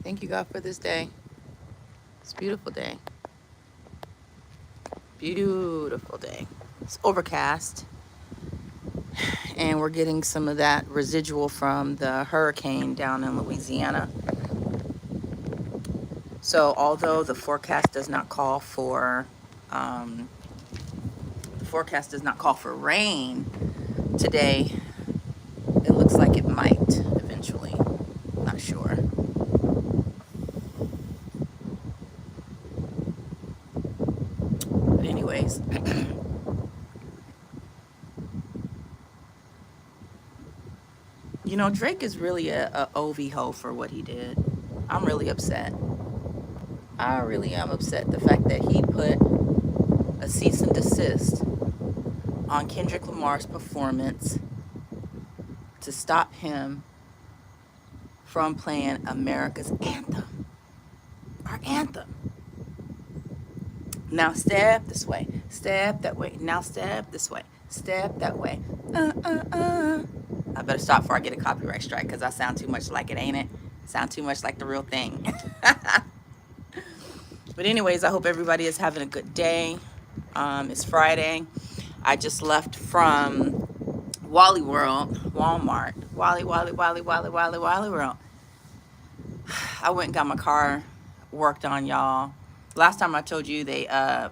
Thank you, God, for this day. It's a beautiful day. Beautiful day. It's overcast, and we're getting some of that residual from the hurricane down in Louisiana. So, although um, the forecast does not call for rain today, it looks like it might eventually. Not sure. But anyways, Drake is really a OV hoe for what he did. I'm really upset. I really am upset. The fact that he put a cease and desist on Kendrick Lamar's performance to stop him from playing America's anthem. Our anthem. Now step this way, step that way. Now step this way, step that way. I better stop before I get a copyright strike because I sound too much like it, ain't it? Sound too much like the real thing. But anyways, I hope everybody is having a good day. It's Friday. I just left from Walmart. Wally World. I went and got my car worked on, y'all. Last time I told you they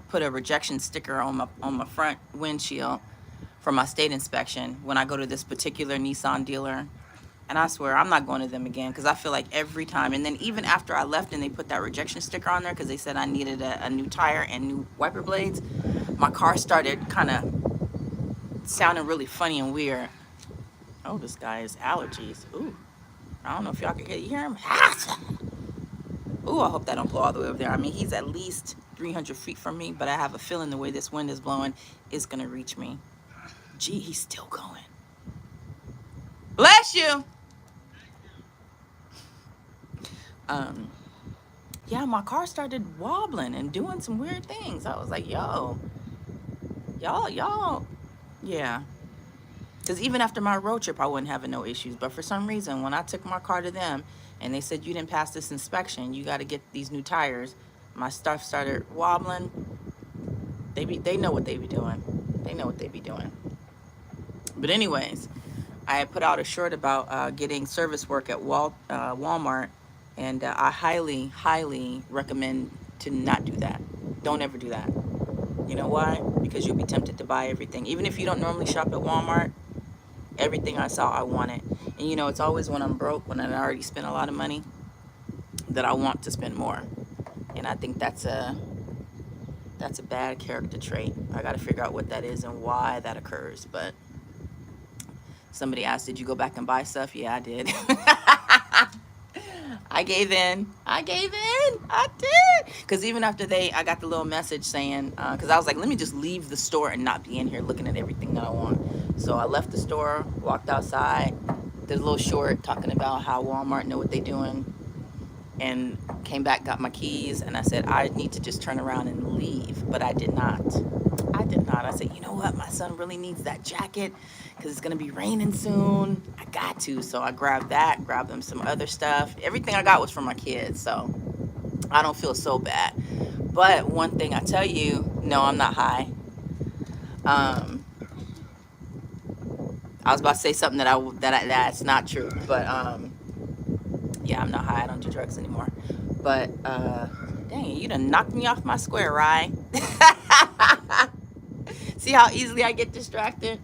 put a rejection sticker on my front windshield for my state inspection when I go to this particular Nissan dealer. And I swear I'm not going to them again because I feel like every time. And then even after I left and they put that rejection sticker on there because they said I needed a new tire and new wiper blades, my car started kind of sounding really funny and weird. Oh, this guy has allergies. Ooh, I don't know if y'all can hear him. Ooh, I hope that don't blow all the way over there. I mean, he's at least 300 feet from me, but I have a feeling the way this wind is blowing is going to reach me. Gee, he's still going. Bless you. Yeah, my car started wobbling and doing some weird things. I was like, y'all, yeah. Because even after my road trip, I wasn't having no issues. But for some reason, when I took my car to them and they said, you didn't pass this inspection, you got to get these new tires, my stuff started wobbling. They know what they be doing. They know what they be doing. But anyways, I put out a short about getting service work at Walmart. And I highly recommend to not do that. Don't ever do that. You know why? Because you'll be tempted to buy everything. Even if you don't normally shop at Walmart, everything I saw, I wanted. And it's always when I'm broke, when I already spent a lot of money, that I want to spend more. And I think that's a bad character trait. I got to figure out what that is and why that occurs. But somebody asked, did you go back and buy stuff? Yeah, I did. I gave in. I did. Because even after I got the little message saying, because I was like, let me just leave the store and not be in here looking at everything that I want. So I left the store, walked outside, did a little short talking about how Walmart know what they're doing, and came back, got my keys, and I said, I need to just turn around and leave. But I did not. I said, you know what? My son really needs that jacket because it's going to be raining soon. I got to. So I grabbed them some other stuff. Everything I got was for my kids. So I don't feel so bad. But one thing I tell you, no, I'm not high. I was about to say something that's not true. But yeah, I'm not high. I don't do drugs anymore. But dang, you done knocked me off my square, right? See how easily I get distracted?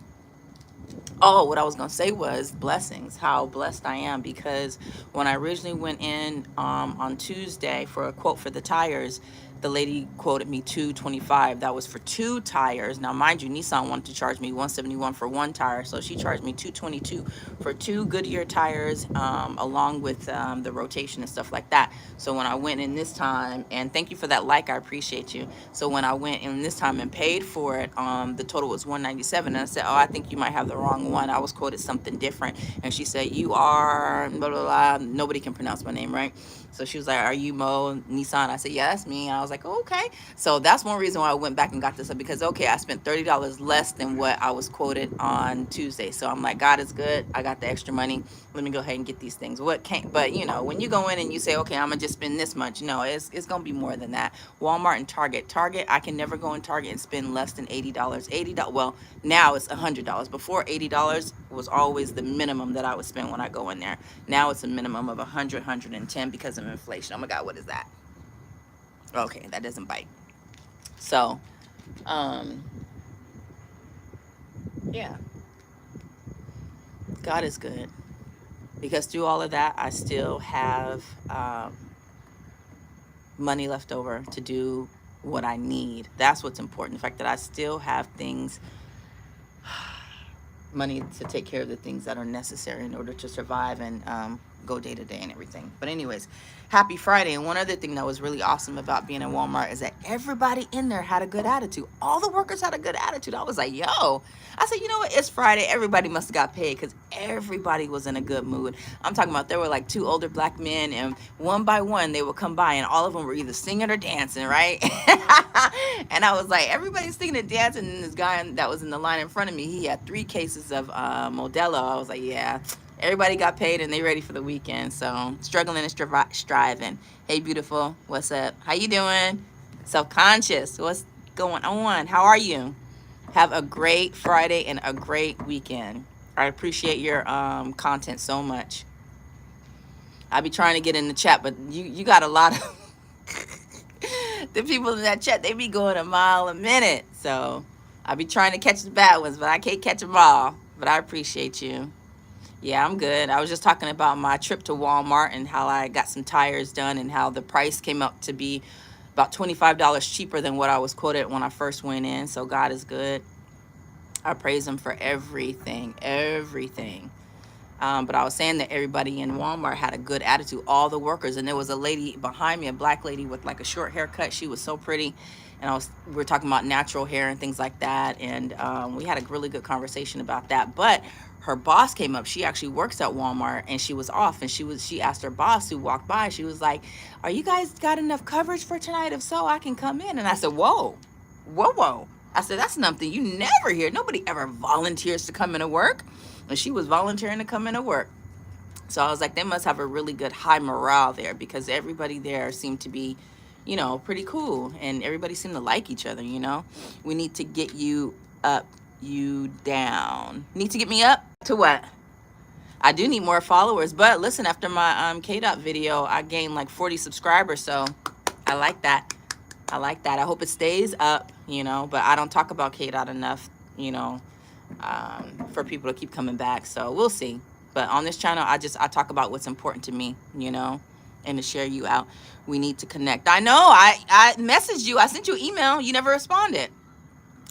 Oh, what I was going to say was blessings, how blessed I am, because when I originally went in on Tuesday for a quote for the tires, the lady quoted me $225. That was for 2 tires. Now, mind you, Nissan wanted to charge me $171 for 1 tire, so she charged me $222 for 2 Goodyear tires, along with the rotation and stuff like that. So when I went in this time, and thank you for that like, I appreciate you. So when I went in this time and paid for it, the total was $197, and I said, oh, I think you might have the wrong one. I was quoted something different, and she said, you are blah blah blah. Nobody can pronounce my name, right? So she was like, "Are you Mo Nissan?" I said, "Yeah, that's me." And I was like, oh, "Okay." So that's one reason why I went back and got this up, because okay, I spent $30 less than what I was quoted on Tuesday. So I'm like, God is good. I got the extra money. Let me go ahead and get these things. What can't? But you know, when you go in and you say, "Okay, I'm gonna just spend this much," no, it's gonna be more than that. Walmart and Target. Target, I can never go in Target and spend less than $80. $80. Well, now it's $100. Before, $80 was always the minimum that I would spend when I go in there. Now it's a minimum of 100, 110 because of inflation. Oh my God, what is that? Okay, that doesn't bite. So, um, yeah, God is good, because through all of that, I still have money left over to do what I need. That's what's important. The fact that I still have things, money to take care of the things that are necessary in order to survive and go day to day and everything. But anyways, happy Friday. And one other thing that was really awesome about being in Walmart is that everybody in there had a good attitude. All the workers had a good attitude. I was like, yo, I said, you know what? It's Friday. Everybody must have got paid, because everybody was in a good mood. I'm talking about, there were like 2 older black men, and one by one they would come by, and all of them were either singing or dancing, right? And I was like, everybody's singing and dancing. And this guy that was in the line in front of me, he had 3 cases of Modelo. I was like, yeah, everybody got paid and they ready for the weekend. So struggling and striving. Hey, beautiful, what's up? How you doing? Self-conscious, what's going on? How are you? Have a great Friday and a great weekend. I appreciate your content so much. I be trying to get in the chat, but you got a lot of the people in that chat, they be going a mile a minute. So I be trying to catch the bad ones, but I can't catch them all. But I appreciate you. Yeah, I'm good. I was just talking about my trip to Walmart and how I got some tires done, and how the price came up to be about $25 cheaper than what I was quoted when I first went in. So God is good. I praise him for everything, everything. But I was saying that everybody in Walmart had a good attitude, all the workers. And there was a lady behind me, a black lady with like a short haircut. She was so pretty. And we were talking about natural hair and things like that. And we had a really good conversation about that. But her boss came up. She actually works at Walmart, and she was off. And she asked her boss, who walked by, she was like, "Are you guys got enough coverage for tonight? If so, I can come in." And I said, whoa, whoa, whoa. I said, that's something you never hear. Nobody ever volunteers to come into work. And she was volunteering to come into work. So I was like, they must have a really good high morale there, because everybody there seemed to be, you know, pretty cool. And everybody seemed to like each other, you know. We need to get you up, you down. Need to get me up to what? I do need more followers. But listen, after my K-Dot video, I gained like 40 subscribers. So I like that. I like that. I hope it stays up, you know. But I don't talk about K-Dot enough, you know, for people to keep coming back. So we'll see. But on this channel, I talk about what's important to me, you know, and to share you out. We need to connect. I know I messaged you. I sent you an email. You never responded.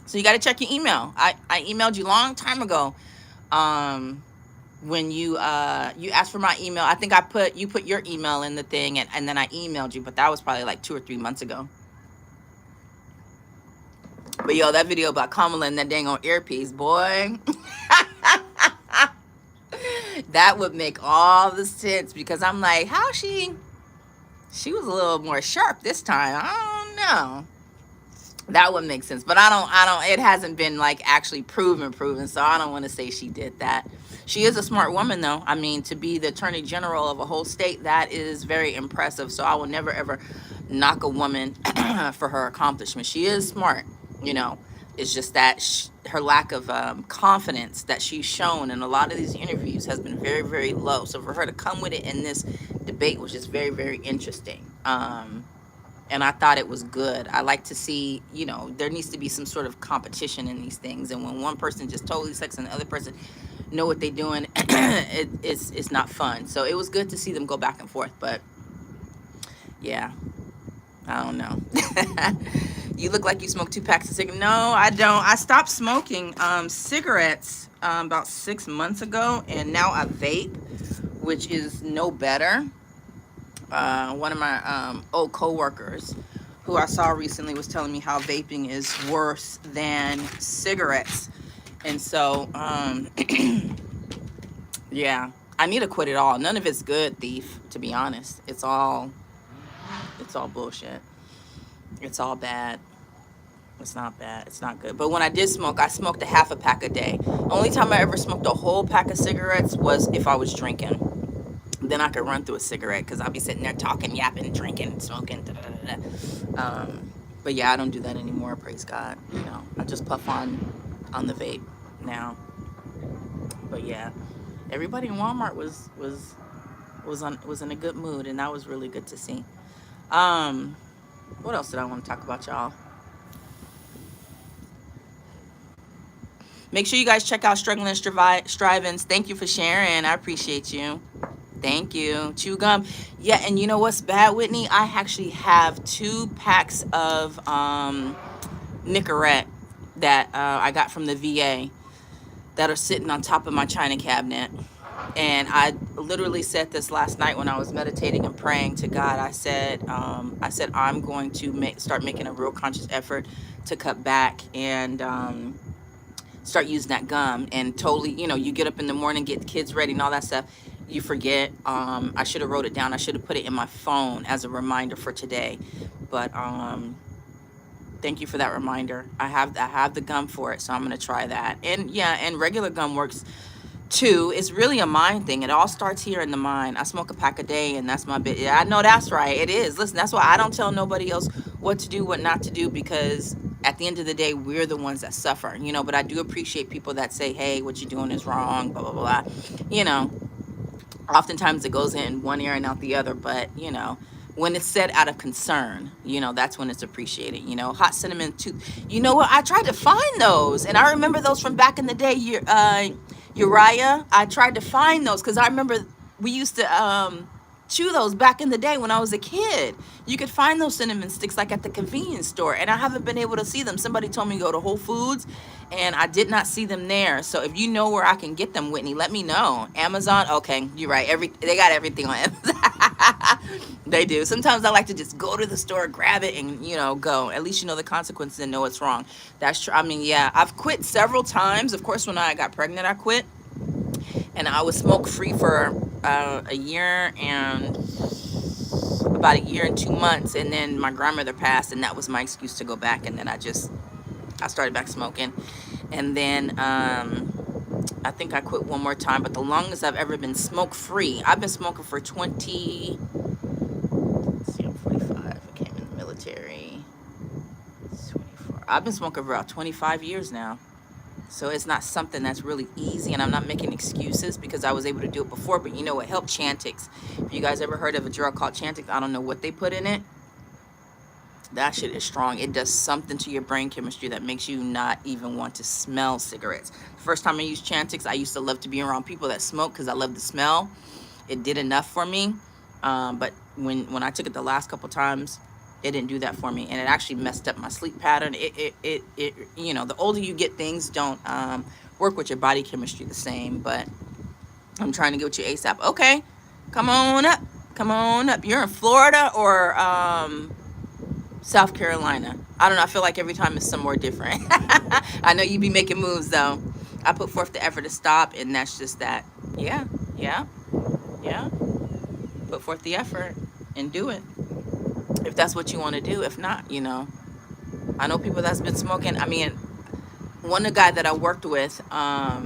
So you got to check your email. I emailed you a long time ago. When you asked for my email, I think you put your email in the thing, and then I emailed you, but that was probably like 2 or 3 months ago. But yo, that video about Kamala and that dang on earpiece, boy. That would make all the sense, because I'm like, how she was a little more sharp this time. I don't know. That would make sense. But I don't, it hasn't been like actually proven. So I don't want to say she did that. She is a smart woman though. I mean, to be the attorney general of a whole state, that is very impressive. So I will never ever knock a woman for her accomplishment. She is smart, you know. It's just that her lack of confidence that she's shown in a lot of these interviews has been very, very low. So for her to come with it in this debate was just very, very interesting. And I thought it was good. I like to see, you know, there needs to be some sort of competition in these things. And when one person just totally sucks and the other person know what they're doing, it's not fun. So it was good to see them go back and forth. But yeah, I don't know. You look like you smoke 2 packs of cigarettes. No, I don't. I stopped smoking cigarettes about 6 months ago, and now I vape, which is no better. One of my old co-workers who I saw recently was telling me how vaping is worse than cigarettes. And so, yeah, I need to quit it all. None of it's good, thief, to be honest. It's all bullshit. It's all bad. It's not bad. It's not good. But when I did smoke, I smoked a half a pack a day. Only time I ever smoked a whole pack of cigarettes was if I was drinking. Then I could run through a cigarette because I'll be sitting there talking, yapping, drinking, smoking. Da, da, da, da. But yeah, I don't do that anymore. Praise God. You know, I just puff on the vape now. But yeah, everybody in Walmart was in a good mood, and that was really good to see. Um, what else did I want to talk about, y'all? Make sure you guys check out Struggling and Strivings. Thank you for sharing. I appreciate you. Thank you. Chew gum. Yeah, and you know what's bad, Whitney? I actually have 2 packs of Nicorette that I got from the VA that are sitting on top of my china cabinet. And I literally said this last night when I was meditating and praying to God. I said I'm going to start making a real conscious effort to cut back and start using that gum. And totally, you know, you get up in the morning, get the kids ready and all that stuff, you forget. I should have wrote it down. I should have put it in my phone as a reminder for today. But thank you for that reminder. I have the gum for it, so I'm gonna try that. And yeah, and regular gum works too. It's really a mind thing. It all starts here in the mind. I smoke a pack a day, and that's my bit. Yeah, I know that's right. It is. Listen, that's why I don't tell nobody else what to do, what not to do, because at the end of the day, we're the ones that suffer, you know. But I do appreciate people that say, hey, what you're doing is wrong, blah, blah, blah. You know, oftentimes it goes in one ear and out the other, but, you know, when it's said out of concern, you know, that's when it's appreciated. You know, hot cinnamon tooth. You know what? I tried to find those, and I remember those from back in the day. Uriah, I tried to find those because I remember we used to chew those back in the day when I was a kid. You could find those cinnamon sticks like at the convenience store, and I haven't been able to see them. Somebody told me to go to Whole Foods, and I did not see them there. So if you know where I can get them, Whitney, let me know. Amazon, okay, you're right. They got everything on Amazon. They do. Sometimes I like to just go to the store, grab it, and, you know, go. At least you know the consequences and know it's wrong. That's true. I mean, yeah, I've quit several times. Of course, when I got pregnant, I quit, and I was smoke free for about a year and 2 months, and then my grandmother passed, and that was my excuse to go back. And then I started back smoking, and then I think I quit one more time. But the longest I've ever been smoke free, I've been smoking for 20. Let's see, I'm 45. I came in the military. 24. I've been smoking for about 25 years now. So it's not something that's really easy, and I'm not making excuses because I was able to do it before. But you know what helped? Chantix. If you guys ever heard of a drug called Chantix, I don't know what they put in it. That shit is strong. It does something to your brain chemistry that makes you not even want to smell cigarettes. The first time I used Chantix, I used to love to be around people that smoke because I love the smell. It did enough for me. But when I took it the last couple times, it didn't do that for me, and it actually messed up my sleep pattern. It you know, the older you get, things don't work with your body chemistry the same. But I'm trying to get with you ASAP. Okay, come on up. You're in Florida or South Carolina? I don't know. I feel like every time it's somewhere different. I know you be making moves though. I put forth the effort to stop, and that's just that. Yeah. Put forth the effort and do it if that's what you want to do. If not, you know, I know people that's been smoking. I mean, one of the guy that I worked with,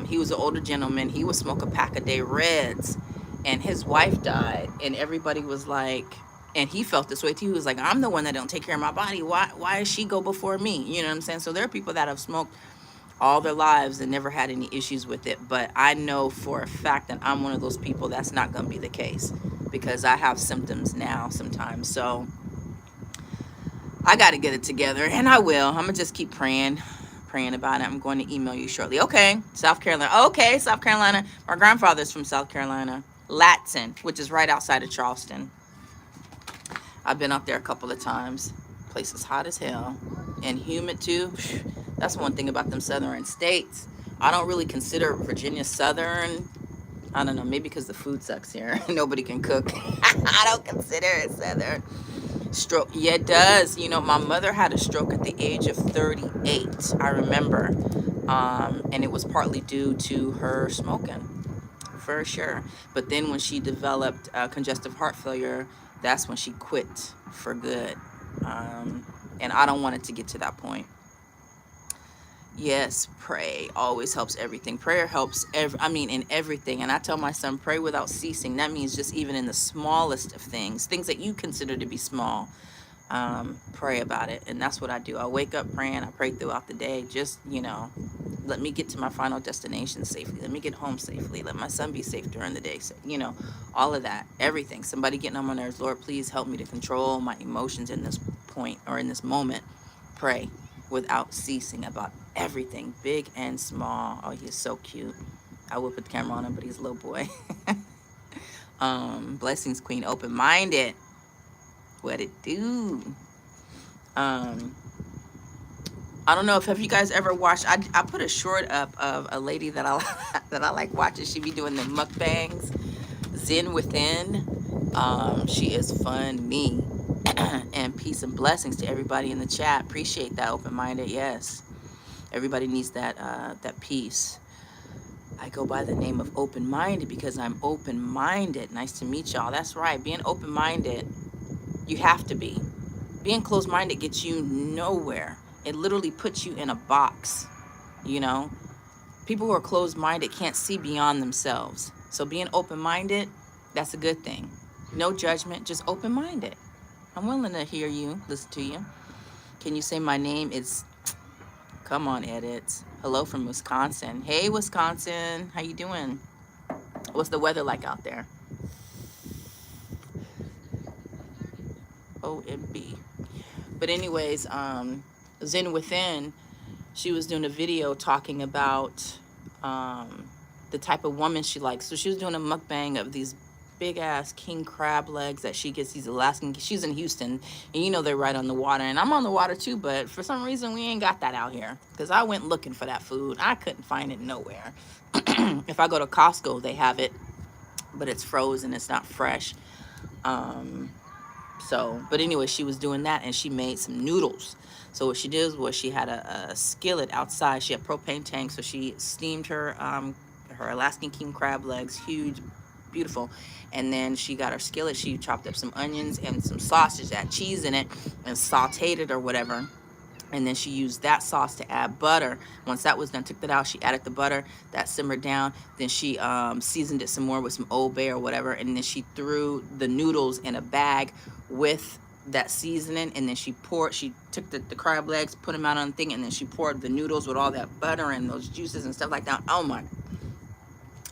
he was an older gentleman. He would smoke a pack a day Reds, and his wife died, and everybody was like, and he felt this way too. He was like, I'm the one that don't take care of my body. Why does she go before me? You know what I'm saying? So there are people that have smoked all their lives and never had any issues with it. But I know for a fact that I'm one of those people that's not going to be the case, because I have symptoms now sometimes. So I got to get it together, and I will. I'm going to just keep praying about it. I'm going to email you shortly. Okay, South Carolina. Okay, South Carolina. My grandfather's from South Carolina, Latson, which is right outside of Charleston. I've been up there a couple of times. Place is hot as hell and humid too. That's one thing about them southern states. I don't really consider Virginia southern. I don't know, maybe because the food sucks here. Nobody can cook. I don't consider it southern. Stroke, yeah, it does. You know, my mother had a stroke at the age of 38, I remember. And it was partly due to her smoking for sure. But then when she developed congestive heart failure, that's when she quit for good. And I don't want it to get to that point. Yes, pray always helps everything. Prayer helps in everything. And I tell my son, pray without ceasing. That means just even in the smallest of things that you consider to be small, pray about it. And that's what I do. I wake up praying. I pray throughout the day. Just, let me get to my final destination safely. Let me get home safely. Let my son be safe during the day. So, all of that, everything. Somebody getting on my nerves. Lord, please help me to control my emotions in this point or in this moment. Pray without ceasing about everything, big and small. Oh, he's so cute. I will put the camera on him, but he's a little boy. Blessings, Queen. Open-minded. What it do? I don't know if have you guys ever watched. I put a short up of a lady that I like watching. She be doing the mukbangs. Zen Within. She is funny. And peace and blessings to everybody in the chat. Appreciate that. Open-minded. Yes, everybody needs that peace. I go by the name of open-minded because I'm open-minded. Nice to meet y'all. That's right. Being open-minded, you have to be. Being closed-minded gets you nowhere. It literally puts you in a box. People who are closed-minded can't see beyond themselves. So being open-minded, that's a good thing. No judgment, just open-minded. I'm willing to hear you, listen to you. Can you say my name? Come on, edits. Hello from Wisconsin. Hey, Wisconsin. How you doing? What's the weather like out there? OMB. But anyways, Zen Within, she was doing a video talking about the type of woman she likes. So she was doing a mukbang of these big ass king crab legs that she gets, these Alaskan. She's in Houston, and they're right on the water, and I'm on the water too, but for some reason we ain't got that out here, because I went looking for that food. I couldn't find it nowhere. If I go to Costco, they have it, but it's frozen, it's not fresh. But anyway, she was doing that, and she made some noodles. So what she did was she had a skillet outside. She had propane tank, so she steamed her Alaskan king crab legs, huge, beautiful. And then she got her skillet. She chopped up some onions and some sausage, had cheese in it, and sauteed it or whatever. And then she used that sauce to add butter. Once that was done, took that out, she added the butter. That simmered down. Then she seasoned it some more with some Old Bay or whatever. And then she threw the noodles in a bag with that seasoning. And then she took the crab legs, put them out on the thing, and then she poured the noodles with all that butter and those juices and stuff like that. Oh my,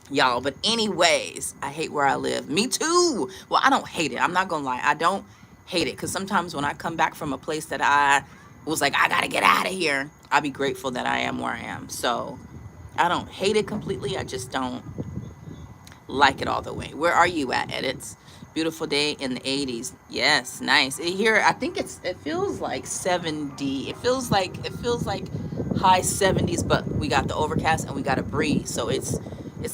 y'all. But anyways, I hate where I live. Me too. Well, I don't hate it. I'm not gonna lie. I don't hate it, because sometimes when I come back from a place that I was like, I gotta get out of here, I'll be grateful that I am where I am. So I don't hate it completely. I just don't like it all the way. Where are you at, edits? Beautiful day in the 80s. Yes, nice. Here, I think it feels like 70. It feels like high 70s, but we got the overcast and we got a breeze. So it's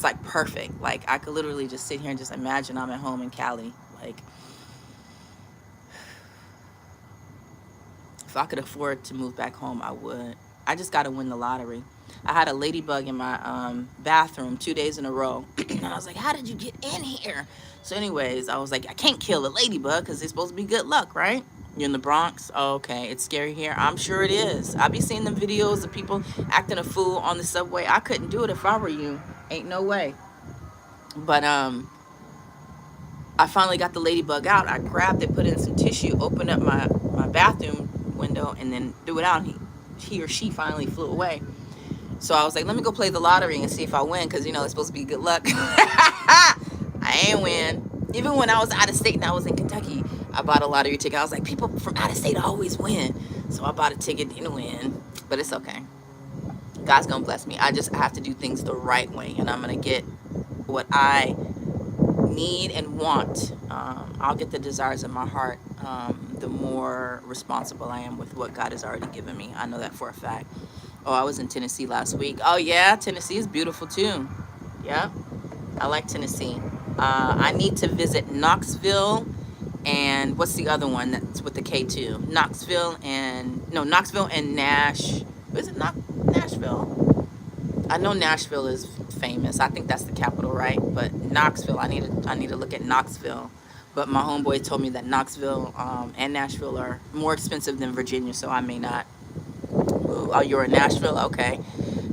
like perfect. Like I could literally just sit here and just imagine I'm at home in Cali. Like, if I could afford to move back home, I would. I just got to win the lottery. I had a ladybug in my bathroom 2 days in a row. And I was like, how did you get in here? So anyways, I was like, I can't kill a ladybug because it's supposed to be good luck, right? You're in the Bronx? Oh, okay, it's scary here. I'm sure it is. I be seeing them videos of people acting a fool on the subway. I couldn't do it if I were you. Ain't no way. But I finally got the ladybug out. I grabbed it, put in some tissue, opened up my bathroom window, and then threw it out. And he or she finally flew away. So I was like, let me go play the lottery and see if I win, because it's supposed to be good luck. I ain't win. Even when I was out of state and I was in Kentucky, I bought a lottery ticket. I was like, people from out of state always win. So I bought a ticket, didn't win, but it's okay. God's gonna bless me. I have to do things the right way, and I'm gonna get what I need and want. I'll get the desires of my heart, the more responsible I am with what God has already given me. I know that for a fact. Oh, I was in Tennessee last week. Oh yeah, Tennessee is beautiful too. Yeah, I like Tennessee. I need to visit Knoxville, and what's the other one that's with the K2? Knoxville and Nash. Is it Nashville? I know Nashville is famous. I think that's the capital, right? But Knoxville. I need to look at Knoxville. But my homeboy told me that Knoxville and Nashville are more expensive than Virginia, so I may not move. Oh, you're in Nashville? Okay.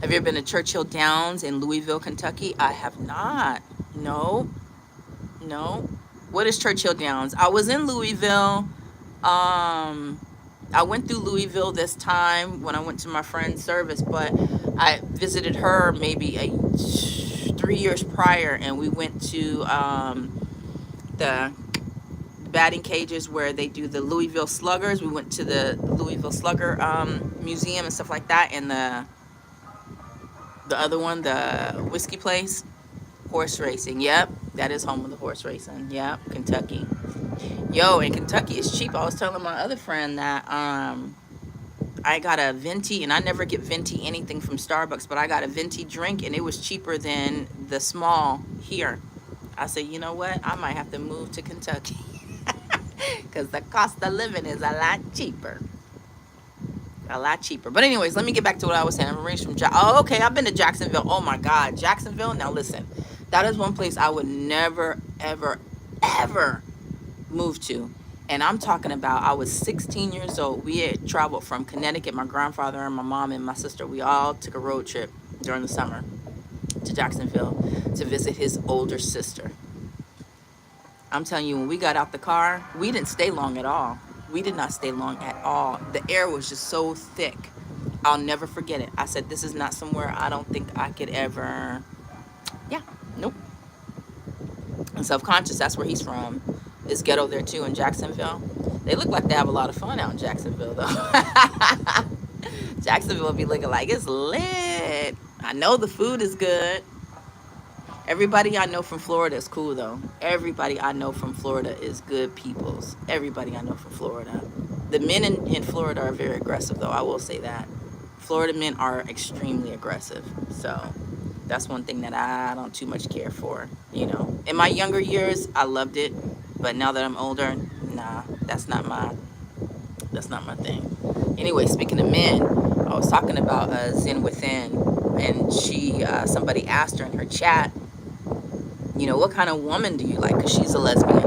Have you ever been to Churchill Downs in Louisville, Kentucky? I have not. No, no. What is Churchill Downs? I was in Louisville. I went through Louisville this time when I went to my friend's service, but I visited her maybe 3 years prior, and we went to the batting cages where they do the Louisville Sluggers. We went to the Louisville Slugger museum and stuff like that, and the other one, the whiskey place, horse racing. Yep, that is home of the horse racing. Yep, Kentucky. Yo, in Kentucky it's cheap. I was telling my other friend that I got a venti, and I never get venti anything from Starbucks, but I got a venti drink, and it was cheaper than the small here. I said, you know what? I might have to move to Kentucky because the cost of living is a lot cheaper. A lot cheaper. But anyways, let me get back to what I was saying. I'm arranged from oh, okay. I've been to Jacksonville. Oh my God, Jacksonville. Now listen, that is one place I would never, ever, ever move to. And I'm talking about, I was 16 years old. We had traveled from Connecticut. My grandfather and my mom and my sister, we all took a road trip during the summer to Jacksonville to visit his older sister. I'm telling you, when we got out the car, we didn't stay long at all. We did not stay long at all. The air was just so thick. I'll never forget it. I said, this is not somewhere I don't think I could ever, yeah, nope. And Self-Conscious, that's where he's from. It's ghetto there too in Jacksonville. They look like they have a lot of fun out in Jacksonville though. Jacksonville will be looking like it's lit. I know the food is good. Everybody I know from Florida is cool though. Everybody I know from Florida is good peoples. Everybody I know from Florida. The men in Florida are very aggressive though, I will say that. Florida men are extremely aggressive. So that's one thing that I don't too much care for, you know. In my younger years, I loved it. But now that I'm older, nah, that's not my thing. Anyway, speaking of men, I was talking about Zen Within, and somebody asked her in her chat, you know, what kind of woman do you like? Because she's a lesbian.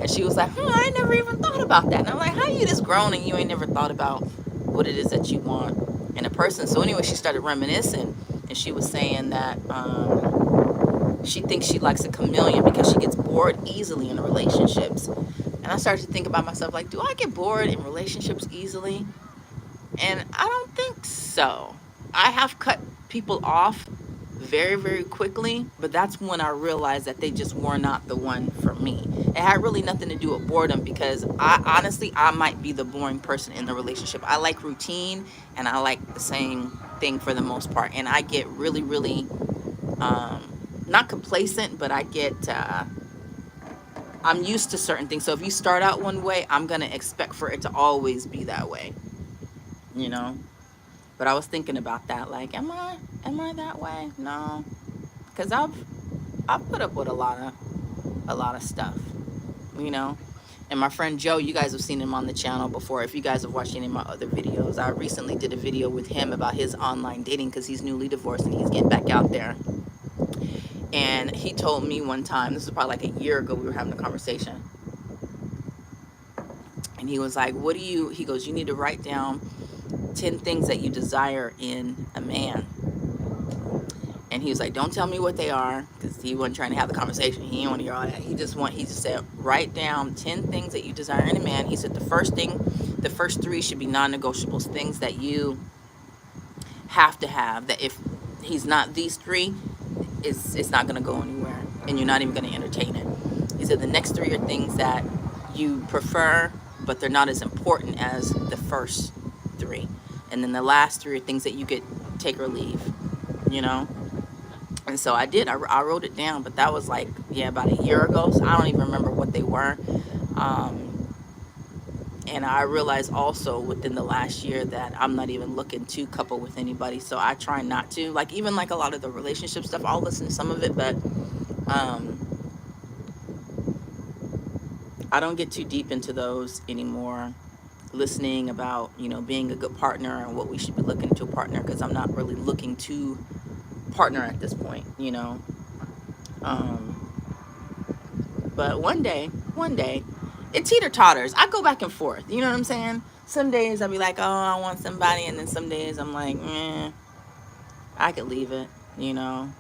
And she was like, I ain't never even thought about that. And I'm like, how you this grown and you ain't never thought about what it is that you want in a person? So anyway, she started reminiscing, and she was saying that she thinks she likes a chameleon because she gets bored easily in relationships. And I started to think about myself, like, do I get bored in relationships easily? And I don't think so. I have cut people off very, very quickly, but that's when I realized that they just were not the one for me. It had really nothing to do with boredom, because I might be the boring person in the relationship. I like routine, and I like the same thing for the most part. And I get really, really, not complacent, but I get, I'm used to certain things. So if you start out one way, I'm going to expect for it to always be that way, you know? But I was thinking about that, like, am I that way? No, because I've put up with a lot of stuff, you know. And my friend Joe, you guys have seen him on the channel before. If you guys have watched any of my other videos, I recently did a video with him about his online dating, because he's newly divorced and he's getting back out there. And he told me one time, this was probably like a year ago, we were having a conversation, and he was like, he goes, you need to write down 10 things that you desire in a man. And he was like, don't tell me what they are, because he wasn't trying to have the conversation. He didn't want to hear all that. He just said, write down 10 things that you desire in a man. He said the first 3 should be non-negotiables, things that you have to have, that if he's not these 3, it's not going to go anywhere, and you're not even going to entertain it. He said the next 3 are things that you prefer, but they're not as important as the first 3. And then the last 3 are things that you could take or leave, you know. And so I did. I wrote it down, but that was like, yeah, about a year ago. So I don't even remember what they were. And I realized also within the last year that I'm not even looking to couple with anybody. So I try not to. Like, even like a lot of the relationship stuff, I'll listen to some of it, but I don't get too deep into those anymore. Listening about, you know, being a good partner and what we should be looking to a partner, because I'm not really looking to partner at this point, you know. Um, but one day, it teeter-totters. I go back and forth. You know what I'm saying? Some days I'll be like, oh, I want somebody. And then some days I'm like, I could leave it, you know?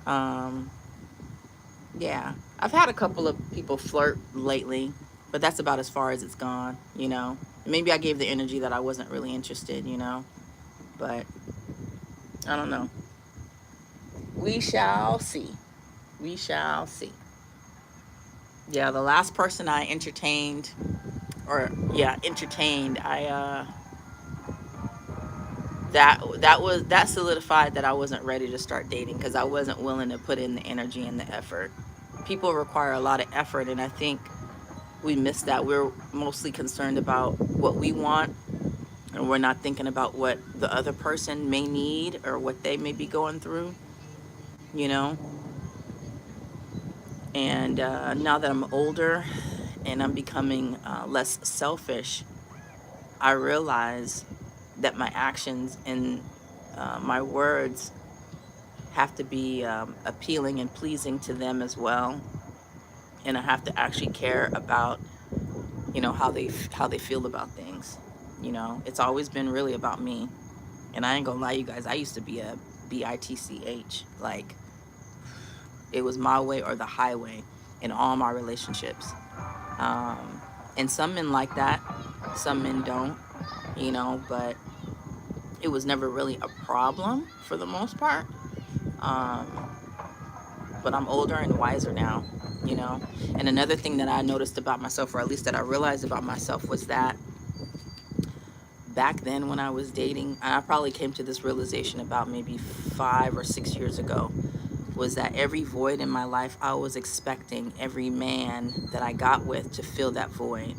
Um, yeah. I've had a couple of people flirt lately, but that's about as far as it's gone, you know? Maybe I gave the energy that I wasn't really interested, you know? But I don't know. We shall see. We shall see. Yeah, the last person I entertained, I that solidified that I wasn't ready to start dating because I wasn't willing to put in the energy and the effort. People require a lot of effort, and I think we miss that. We're mostly concerned about what we want, and we're not thinking about what the other person may need or what they may be going through, you know? And now that I'm older and I'm becoming less selfish, I realize that my actions and my words have to be appealing and pleasing to them as well. And I have to actually care about, you know, how they feel about things. You know, it's always been really about me. And I ain't gonna lie, you guys, I used to be a bitch. Like, it was my way or the highway in all my relationships. Um, and some men like that, some men don't, you know, but it was never really a problem for the most part. Um, but I'm older and wiser now, you know. And another thing that I noticed about myself, or at least that I realized about myself, was that back then when I was dating, and I probably came to this realization about maybe 5 or 6 years ago, was that every void in my life, I was expecting every man that I got with to fill that void.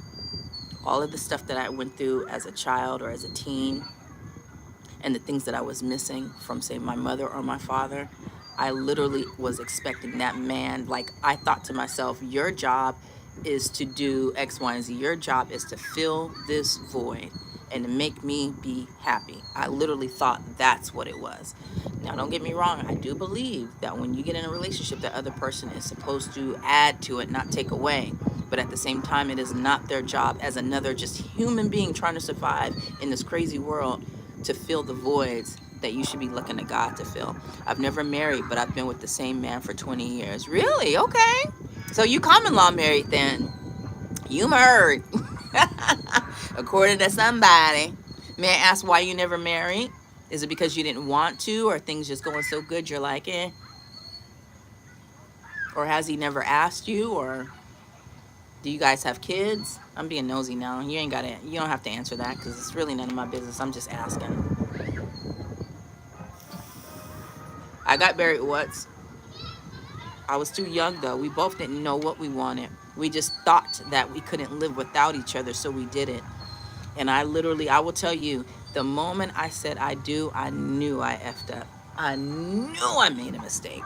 All of the stuff that I went through as a child or as a teen, and the things that I was missing from, say, my mother or my father, I literally was expecting that man. Like, I thought to myself, your job is to do X, Y, and Z. Your job is to fill this void and to make me be happy. I literally thought that's what it was. Now, don't get me wrong. I do believe that when you get in a relationship, the other person is supposed to add to it, not take away. But at the same time, it is not their job as another just human being trying to survive in this crazy world to fill the voids that you should be looking to God to fill. I've never married, but I've been with the same man for 20 years. Really? Okay. So you common law married then. You married. According to somebody. May I ask why you never married? Is it because you didn't want to, or things just going so good you're like, eh? Or has he never asked you, or do you guys have kids? I'm being nosy now. You don't have to answer that because it's really none of my business. I'm just asking. I got married once. I was too young though. We both didn't know what we wanted. We just thought that we couldn't live without each other, so we did it. And I will tell you, the moment I said I do, I knew I effed up. I knew I made a mistake.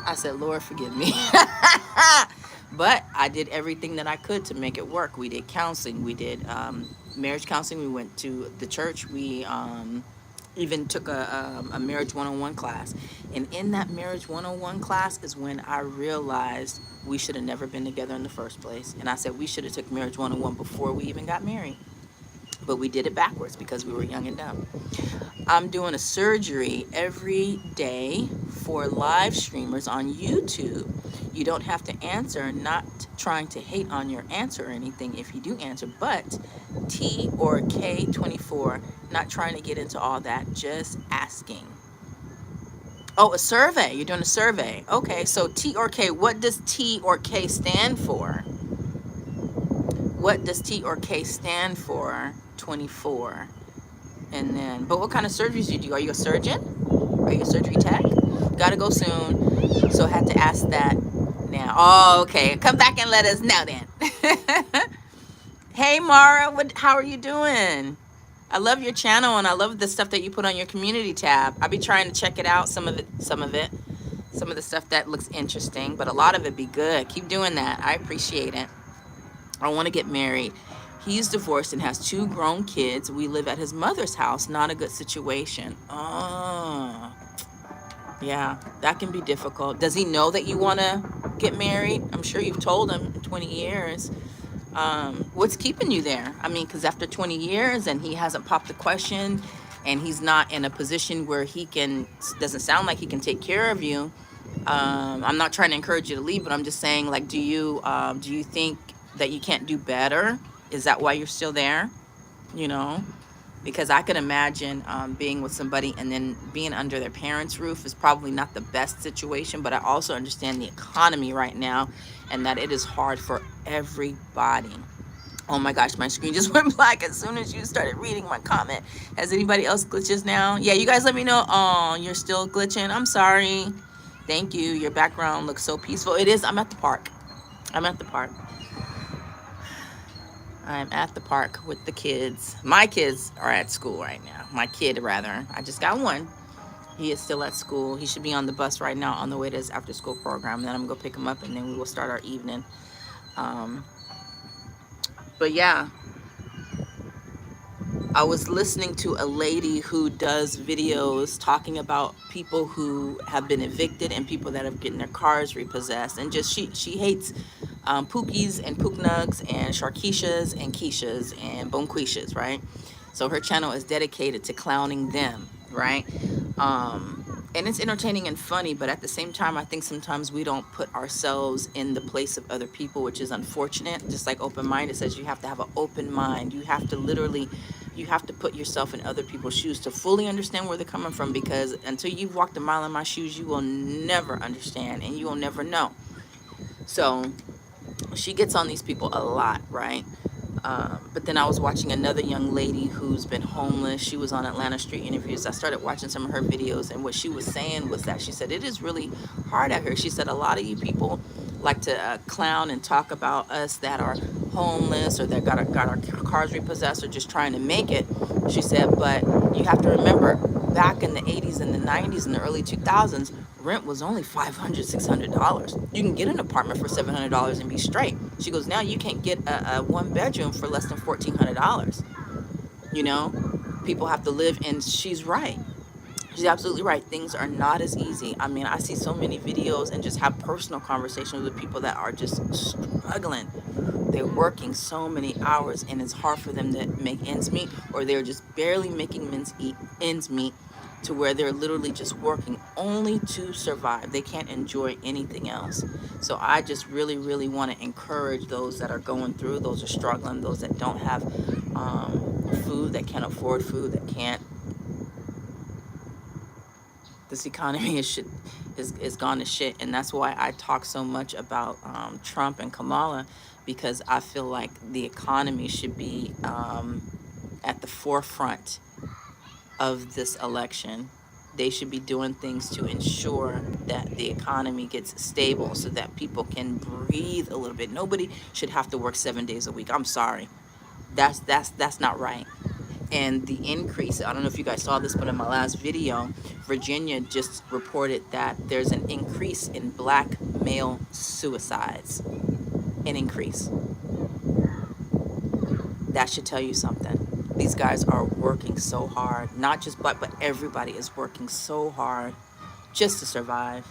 I said, Lord, forgive me. But I did everything that I could to make it work. We did counseling. We did marriage counseling. We went to the church. We even took a marriage 101 class. And in that marriage 101 class is when I realized we should have never been together in the first place. And I said we should have took marriage 101 before we even got married. But we did it backwards because we were young and dumb. I'm doing a surgery every day for live streamers on YouTube. You don't have to answer, not trying to hate on your answer or anything if you do answer, but T or K24, not trying to get into all that, just asking. Oh, a survey. You're doing a survey. Okay, so T or K, what does T or K stand for? What does T or K stand for? 24. And then, but what kind of surgeries do you do? Are you a surgeon? Are you a surgery tech? Gotta go soon. So I had to ask that now. Oh, okay. Come back and let us know then. Hey, Mara, how are you doing? I love your channel and I love the stuff that you put on your community tab. I'll be trying to check it out, some of the stuff that looks interesting, but a lot of it be good. Keep doing that. I appreciate it. I want to get married. He's divorced and has 2 grown kids. We live at his mother's house. Not a good situation. Oh. Yeah, that can be difficult. Does he know that you want to get married? I'm sure you've told him in 20 years. What's keeping you there? I mean, because after 20 years and he hasn't popped the question and he's not in a position where he can, doesn't sound like he can take care of you. I'm not trying to encourage you to leave, but I'm just saying, like, do you think that you can't do better? Is that why you're still there? You know? Because I could imagine being with somebody and then being under their parents' roof is probably not the best situation, but I also understand the economy right now and that it is hard for everybody. Oh my gosh, my screen just went black as soon as you started reading my comment. Has anybody else glitches now? Yeah, you guys let me know. Oh, you're still glitching. I'm sorry. Thank you. Your background looks so peaceful. It is. I'm at the park. I'm at the park. I'm at the park with the kids. My kids are at school right now. My kid, rather. I just got one. He is still at school. He should be on the bus right now on the way to his after school program. Then I'm going to go pick him up and then we will start our evening. Um, but yeah, I was listening to a lady who does videos talking about people who have been evicted and people that have gotten their cars repossessed. And just she hates Pookies and Pooknugs and Sharkeishas and Keishas and Bonquishas, right? So her channel is dedicated to clowning them, right? And it's entertaining and funny, but at the same time, I think sometimes we don't put ourselves in the place of other people, which is unfortunate. Just like open-minded says, you have to have an open mind. You have to literally, you have to put yourself in other people's shoes to fully understand where they're coming from, because until you've walked a mile in my shoes, you will never understand and you will never know. So she gets on these people a lot, right? But then I was watching another young lady who's been homeless. She was on Atlanta Street Interviews. I started watching some of her videos, and what she was saying was that she said it is really hard out here. She said a lot of you people like to clown and talk about us that are homeless or that got our cars repossessed or just trying to make it. She said, but you have to remember, back in the 80s and the 90s and the early 2000s, rent was only $500, $600. You can get an apartment for $700 and be straight. She goes, now you can't get a one bedroom for less than $1,400. You know, people have to live, and she's right. She's absolutely right. Things are not as easy. I mean, I see so many videos and just have personal conversations with people that are just struggling. They're working so many hours and it's hard for them to make ends meet, or they're just barely making ends meet to where they're literally just working only to survive. They can't enjoy anything else. So I just really, really want to encourage those that are going through, those are struggling, those that don't have food, that can't afford food, that can't. This economy is gone to shit, and that's why I talk so much about Trump and Kamala, because I feel like the economy should be at the forefront of this election. They should be doing things to ensure that the economy gets stable so that people can breathe a little bit. Nobody should have to work 7 days a week. I'm sorry. That's not right. And the increase, I don't know if you guys saw this, but in my last video, Virginia just reported that there's an increase in black male suicides. An increase. That should tell you something. These guys are working so hard. Not just black, but everybody is working so hard just to survive.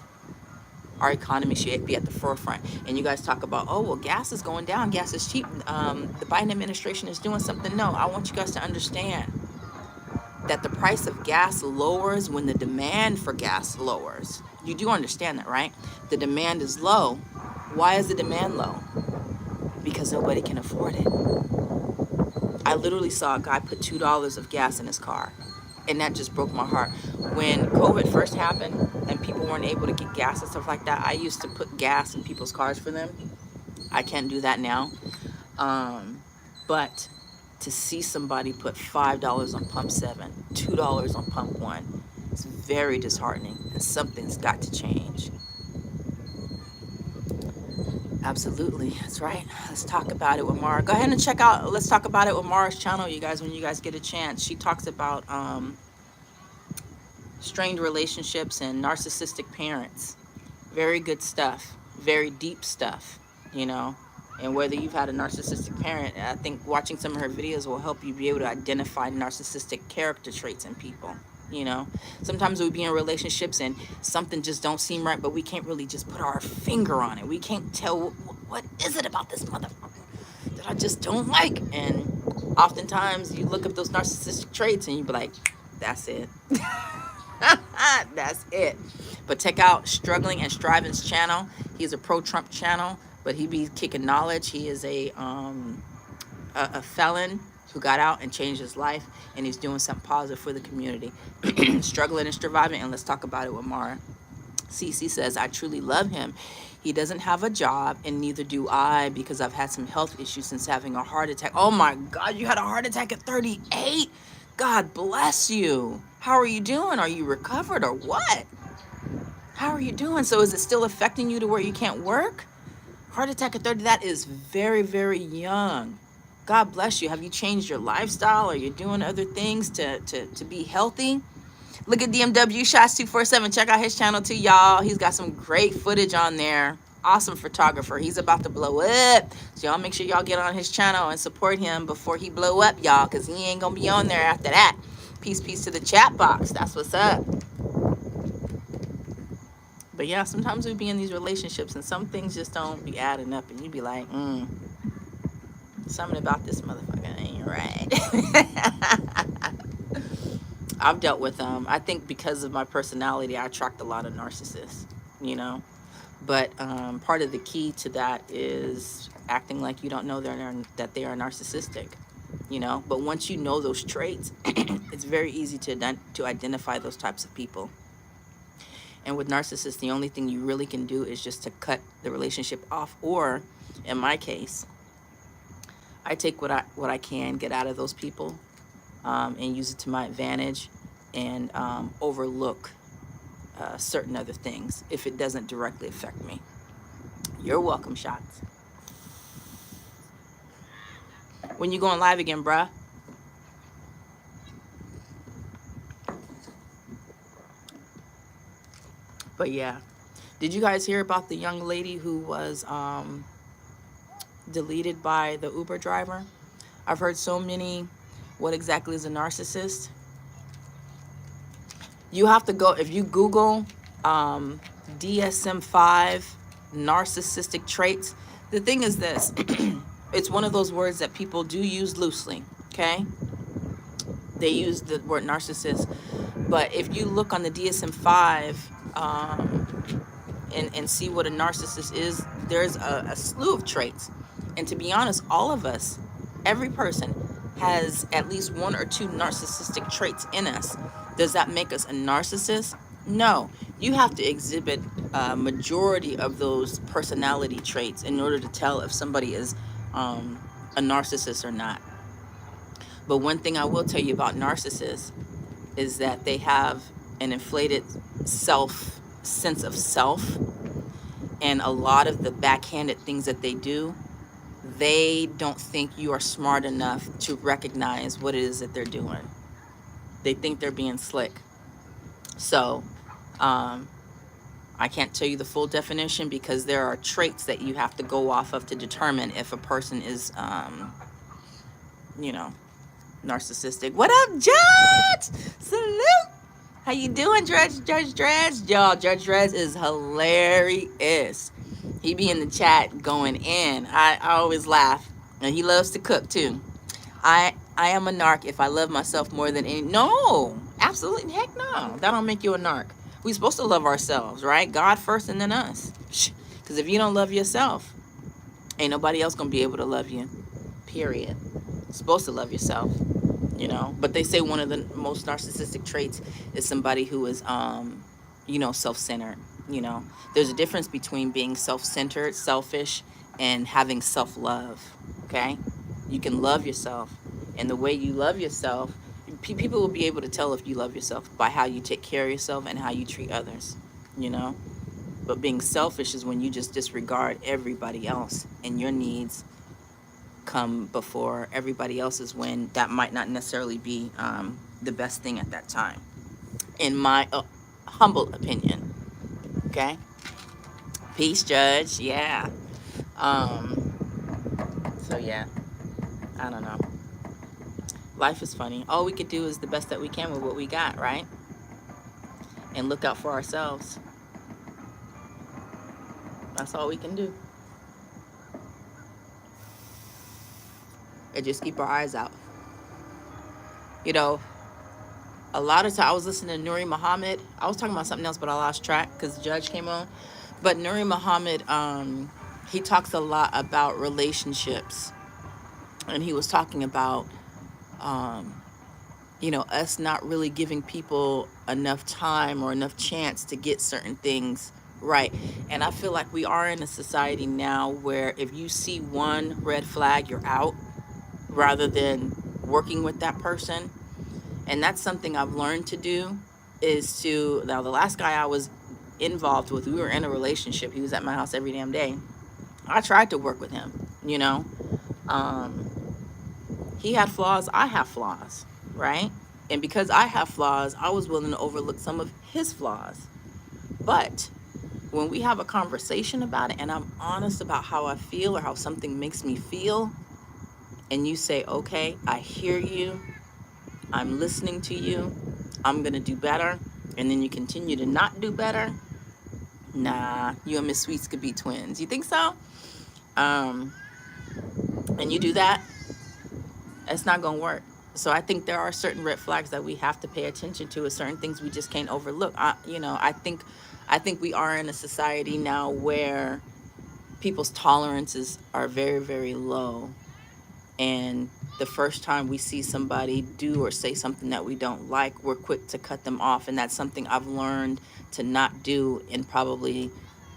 Our economy should be at the forefront. And you guys talk about, oh, well, gas is going down. Gas is cheap. The Biden administration is doing something. No, I want you guys to understand that the price of gas lowers when the demand for gas lowers. You do understand that, right? The demand is low. Why is the demand low? Because nobody can afford it. I literally saw a guy put $2 of gas in his car, and that just broke my heart. When COVID first happened and people weren't able to get gas and stuff like that, I used to put gas in people's cars for them. I can't do that now. But to see somebody put $5 on pump 7, $2 on pump 1, it's very disheartening, and something's got to change. Absolutely, that's right. Let's talk about it with Mara. Go ahead and check out Let's Talk About It with Mara's channel, you guys, when you guys get a chance. She talks about strained relationships and narcissistic parents. Very good stuff, very deep stuff, you know. And whether you've had a narcissistic parent, I think watching some of her videos will help you be able to identify narcissistic character traits in people. You know, sometimes we be in relationships and something just don't seem right, but we can't really just put our finger on it. We can't tell what is it about this motherfucker that I just don't like. And oftentimes you look up those narcissistic traits and you be like, that's it. That's it. But check out Struggling and Striving's channel. He's a pro-Trump channel, but he be kicking knowledge. He is a felon who got out and changed his life, and he's doing something positive for the community. Struggling and Surviving, and let's talk about it with Mara. Cece says, I truly love him. He doesn't have a job, and neither do I, because I've had some health issues since having a heart attack. Oh my God, you had a heart attack at 38? God bless you. How are you doing? Are you recovered or what? How are you doing? So is it still affecting you to where you can't work? Heart attack at 30, that is very, very young. God bless you. Have you changed your lifestyle? Are you doing other things to be healthy? Look at DMW Shots 247. Check out his channel too, y'all. He's got some great footage on there. Awesome photographer. He's about to blow up. So y'all make sure y'all get on his channel and support him before he blow up, y'all, because he ain't going to be on there after that. Peace to the chat box. That's what's up. But yeah, sometimes we be in these relationships and some things just don't be adding up. And you be like, something about this motherfucker ain't right. I've dealt with them. I think because of my personality, I attract a lot of narcissists, you know. But part of the key to that is acting like you don't know that they are narcissistic, you know. But once you know those traits, it's very easy to identify those types of people. And with narcissists, the only thing you really can do is just to cut the relationship off. Or, in my case, I take what I can get out of those people and use it to my advantage, and overlook certain other things if it doesn't directly affect me. You're welcome, Shots. When you going live again, bruh? But yeah, did you guys hear about the young lady who was deleted by the Uber driver? I've heard so many. What exactly is a narcissist? You have to go, if you Google DSM-5 narcissistic traits. The thing is this, it's one of those words that people do use loosely, okay? They use the word narcissist, but if you look on the DSM-5 and see what a narcissist is, there's a slew of traits. And to be honest, all of us, every person has at least one or two narcissistic traits in us. Does that make us a narcissist? No. You have to exhibit a majority of those personality traits in order to tell if somebody is a narcissist or not. But one thing I will tell you about narcissists is that they have an inflated sense of self, and a lot of the backhanded things that they do, they don't think you are smart enough to recognize what it is that they're doing. They think they're being slick. So I can't tell you the full definition, because there are traits that you have to go off of to determine if a person is narcissistic. What up, Judge? Salute. How you doing, Judge Dredge? Y'all, Judge Dredge is hilarious. He be in the chat going in. I always laugh. And he loves to cook too. I am a narc if I love myself more than any. No, absolutely, heck no. That don't make you a narc. We're supposed to love ourselves, right? God first and then us. Because if you don't love yourself, ain't nobody else gonna be able to love you. Period. You're supposed to love yourself, you know. But they say one of the most narcissistic traits is somebody who is self-centered. You know, there's a difference between being self-centered, selfish, and having self-love. Okay, you can love yourself, and the way you love yourself, people will be able to tell if you love yourself by how you take care of yourself and how you treat others. You know, but being selfish is when you just disregard everybody else and your needs come before everybody else's, when that might not necessarily be the best thing at that time, in my humble opinion. Okay, peace, Judge. Yeah. So yeah, I don't know. Life is funny. All we could do is the best that we can with what we got, right? and look out for ourselves. That's all we can do. And just keep our eyes out. You know, a lot of times I was listening to Nuri Muhammad. I was talking about something else, but I lost track because the judge came on. But Nuri Muhammad, he talks a lot about relationships. And he was talking about, us not really giving people enough time or enough chance to get certain things right. And I feel like we are in a society now where if you see one red flag, you're out rather than working with that person. And that's something I've learned to do is to, now the last guy I was involved with, we were in a relationship. He was at my house every damn day. I tried to work with him, you know. He had flaws, I have flaws, right? And because I have flaws, I was willing to overlook some of his flaws. But when we have a conversation about it and I'm honest about how I feel or how something makes me feel, and you say, okay, I hear you, I'm listening to you, I'm going to do better, and then you continue to not do better, nah, you and Miss Sweets could be twins. You think so? And you do that, it's not going to work. So I think there are certain red flags that we have to pay attention to, and certain things we just can't overlook. I think we are in a society now where people's tolerances are very, very low. And the first time we see somebody do or say something that we don't like, we're quick to cut them off. And that's something I've learned to not do in probably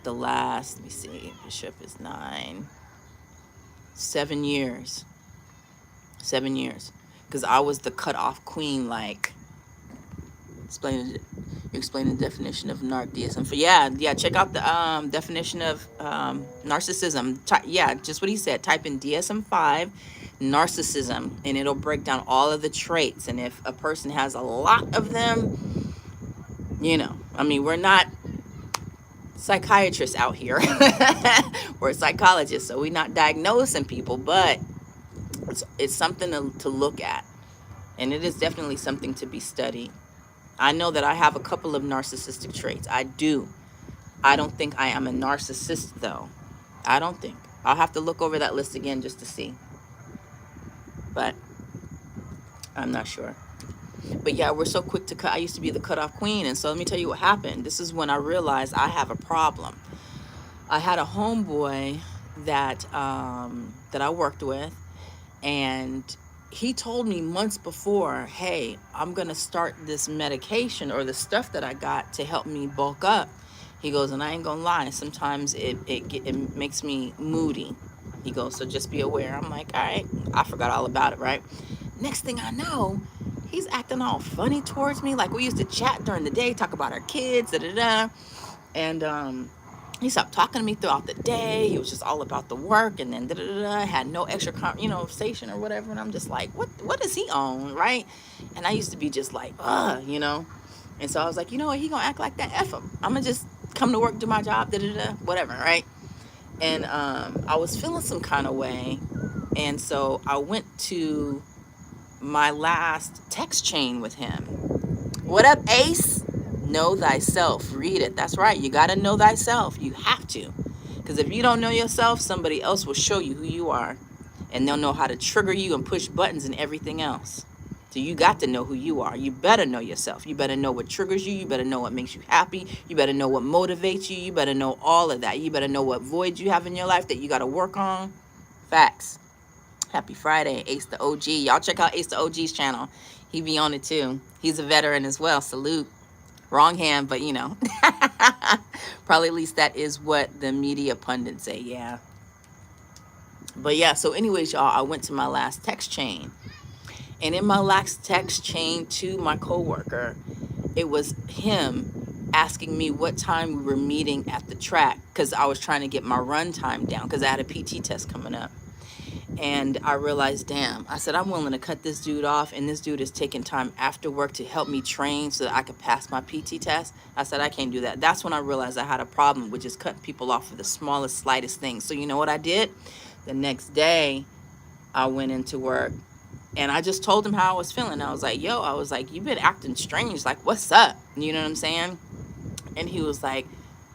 the last, let me see, Bishop is 9, 7 years. 7 years. Because I was the cut-off queen, like, explain the definition of narcissism. Check out the definition of narcissism. Just what he said. Type in DSM-5 narcissism, and it'll break down all of the traits. And if a person has a lot of them, we're not psychiatrists out here. We're psychologists, so we're not diagnosing people, but it's something to look at, and it is definitely something to be studied. I know that I have a couple of narcissistic traits. I do. I don't think I am a narcissist, though. I don't think. I'll have to look over that list again just to see. But I'm not sure. But yeah, we're so quick to cut. I used to be the cutoff queen. And so let me tell you what happened. This is when I realized I have a problem. I had a homeboy that I worked with. And he told me months before, hey, I'm going to start this medication or the stuff that I got to help me bulk up. He goes, and I ain't going to lie, sometimes it makes me moody. He goes, so just be aware. I'm like, all right, I forgot all about it, right? Next thing I know, he's acting all funny towards me. Like, we used to chat during the day, talk about our kids, da-da-da. And he stopped talking to me throughout the day. He was just all about the work, and then had no extra conversation or whatever. And I'm just like, what is he on, right? And I used to be just like, And so I was like, you know what? He gonna act like that? F him. I'm gonna just come to work, do my job, whatever, right? And I was feeling some kind of way, and so I went to my last text chain with him. What up, Ace? Know thyself. Read it. That's right. You got to know thyself. You have to. Because if you don't know yourself, somebody else will show you who you are. And they'll know how to trigger you and push buttons and everything else. So you got to know who you are. You better know yourself. You better know what triggers you. You better know what makes you happy. You better know what motivates you. You better know all of that. You better know what voids you have in your life that you got to work on. Facts. Happy Friday, Ace the OG. Y'all check out Ace the OG's channel. He be on it too. He's a veteran as well. Salute. Wrong hand, but probably at least that is what the media pundits say, yeah. But yeah, so anyways, y'all, I went to my last text chain. And in my last text chain to my coworker, it was him asking me what time we were meeting at the track, because I was trying to get my run time down because I had a PT test coming up. And I realized, damn, I said, I'm willing to cut this dude off, and this dude is taking time after work to help me train so that I could pass my PT test. I said, I can't do that. That's when I realized I had a problem with just cutting people off for the smallest, slightest things. So you know what I did? The next day, I went into work, and I just told him how I was feeling. I was like, you've been acting strange. Like, what's up? You know what I'm saying? And he was like,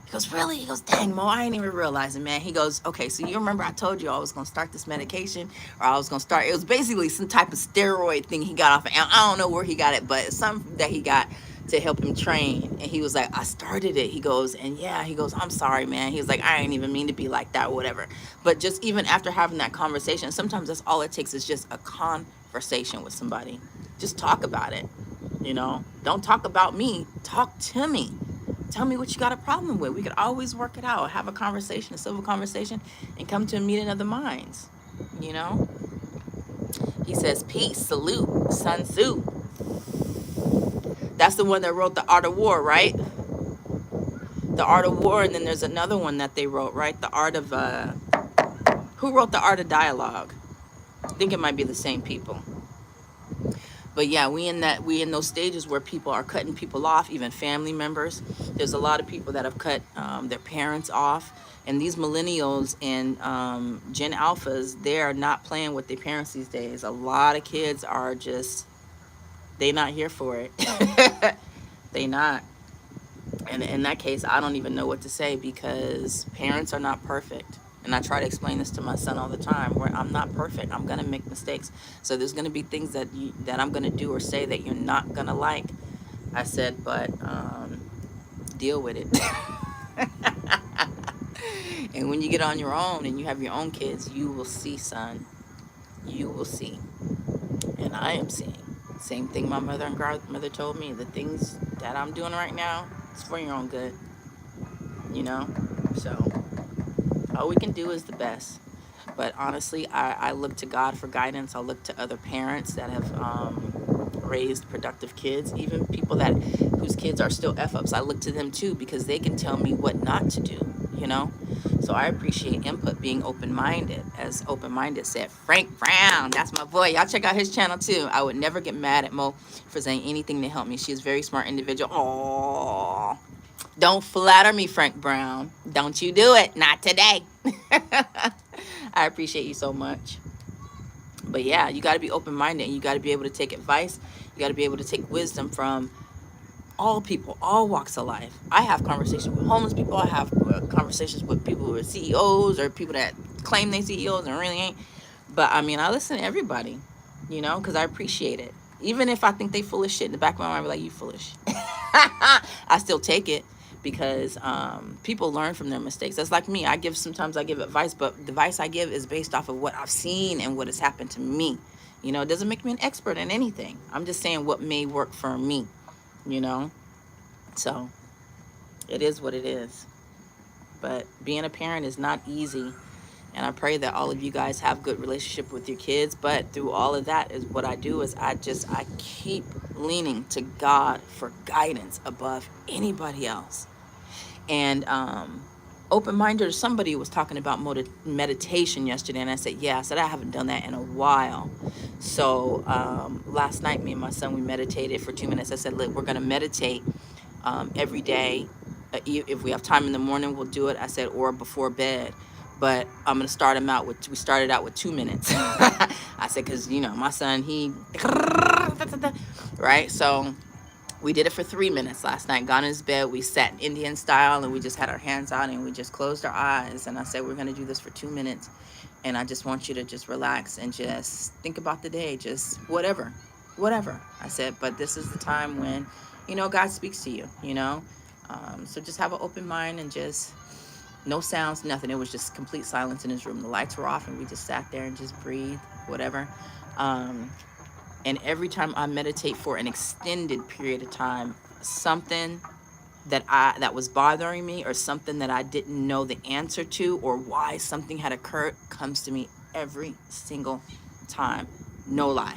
he goes, really? He goes, dang, Mo, I ain't even realizing, man. He goes, okay, so you remember I told you I was going to start this medication, or I was going to start, it was basically some type of steroid thing he got off of, I don't know where he got it, but it's something that he got to help him train. And he was like, I started it. He goes, and yeah, he goes, I'm sorry, man. He was like, I ain't even mean to be like that or whatever. But just even after having that conversation, sometimes that's all it takes is just a conversation with somebody. Just talk about it. You know, don't talk about me. Talk to me. Tell me what you got a problem with. We could always work it out. Have a conversation, a civil conversation, and come to a meeting of the minds. You know? He says, peace, salute, Sun Tzu. That's the one that wrote The Art of War, right? The Art of War, and then there's another one that they wrote, right? The Art of, who wrote The Art of Dialogue? I think it might be the same people. But yeah, we in those stages where people are cutting people off, even family members. There's a lot of people that have cut their parents off, and these millennials and Gen Alphas, they are not playing with their parents these days. A lot of kids are just, they not here for it. They not. And in that case, I don't even know what to say, because parents are not perfect. And I try to explain this to my son all the time, where I'm not perfect. I'm going to make mistakes. So there's going to be things that I'm going to do or say that you're not going to like. I said, but deal with it. And when you get on your own and you have your own kids, you will see, son. You will see. And I am seeing. Same thing my mother and grandmother told me. The things that I'm doing right now, it's for your own good. You know? So all we can do is the best. But honestly, I look to God for guidance. I look to other parents that have raised productive kids, even people that whose kids are still F-ups. I look to them too, because they can tell me what not to do, you know? So I appreciate input, being open-minded. As open-minded said, Frank Brown, that's my boy. Y'all check out his channel too. I would never get mad at Mo for saying anything to help me. She is a very smart individual. Aww. Don't flatter me, Frank Brown. Don't you do it. Not today. I appreciate you so much. But yeah, you got to be open-minded, and you got to be able to take advice. You got to be able to take wisdom from all people, all walks of life. I have conversations with homeless people. I have conversations with people who are CEOs, or people that claim they CEOs and really ain't. But I mean, I listen to everybody, you know, because I appreciate it. Even if I think they full of shit, in the back of my mind, I be like, you foolish. I still take it, because people learn from their mistakes. That's like me. Sometimes I give advice, but the advice I give is based off of what I've seen and what has happened to me. You know, it doesn't make me an expert in anything. I'm just saying what may work for me, you know? So it is what it is. But being a parent is not easy. And I pray that all of you guys have good relationship with your kids. But through all of that, is what I do is I keep leaning to God for guidance above anybody else. And open-minded, somebody was talking about meditation yesterday, and I said, yeah. I said, I haven't done that in a while. So last night, me and my son, we meditated for 2 minutes. I said, look, we're going to meditate every day. If we have time in the morning, we'll do it. I said, or before bed. But I'm going to start him out with, we started out with 2 minutes. I said, because, you know, my son, right? So we did it for 3 minutes last night. Got in his bed. We sat Indian style, and we just had our hands out, and we just closed our eyes. And I said, we're going to do this for 2 minutes. And I just want you to just relax and just think about the day. Just whatever. I said, but this is the time when, you know, God speaks to you, you know. So just have an open mind, and just no sounds, nothing. It was just complete silence in his room. The lights were off, and we just sat there and just breathed, whatever. And every time I meditate for an extended period of time, something that was bothering me, or something that I didn't know the answer to, or why something had occurred, comes to me every single time. No lie.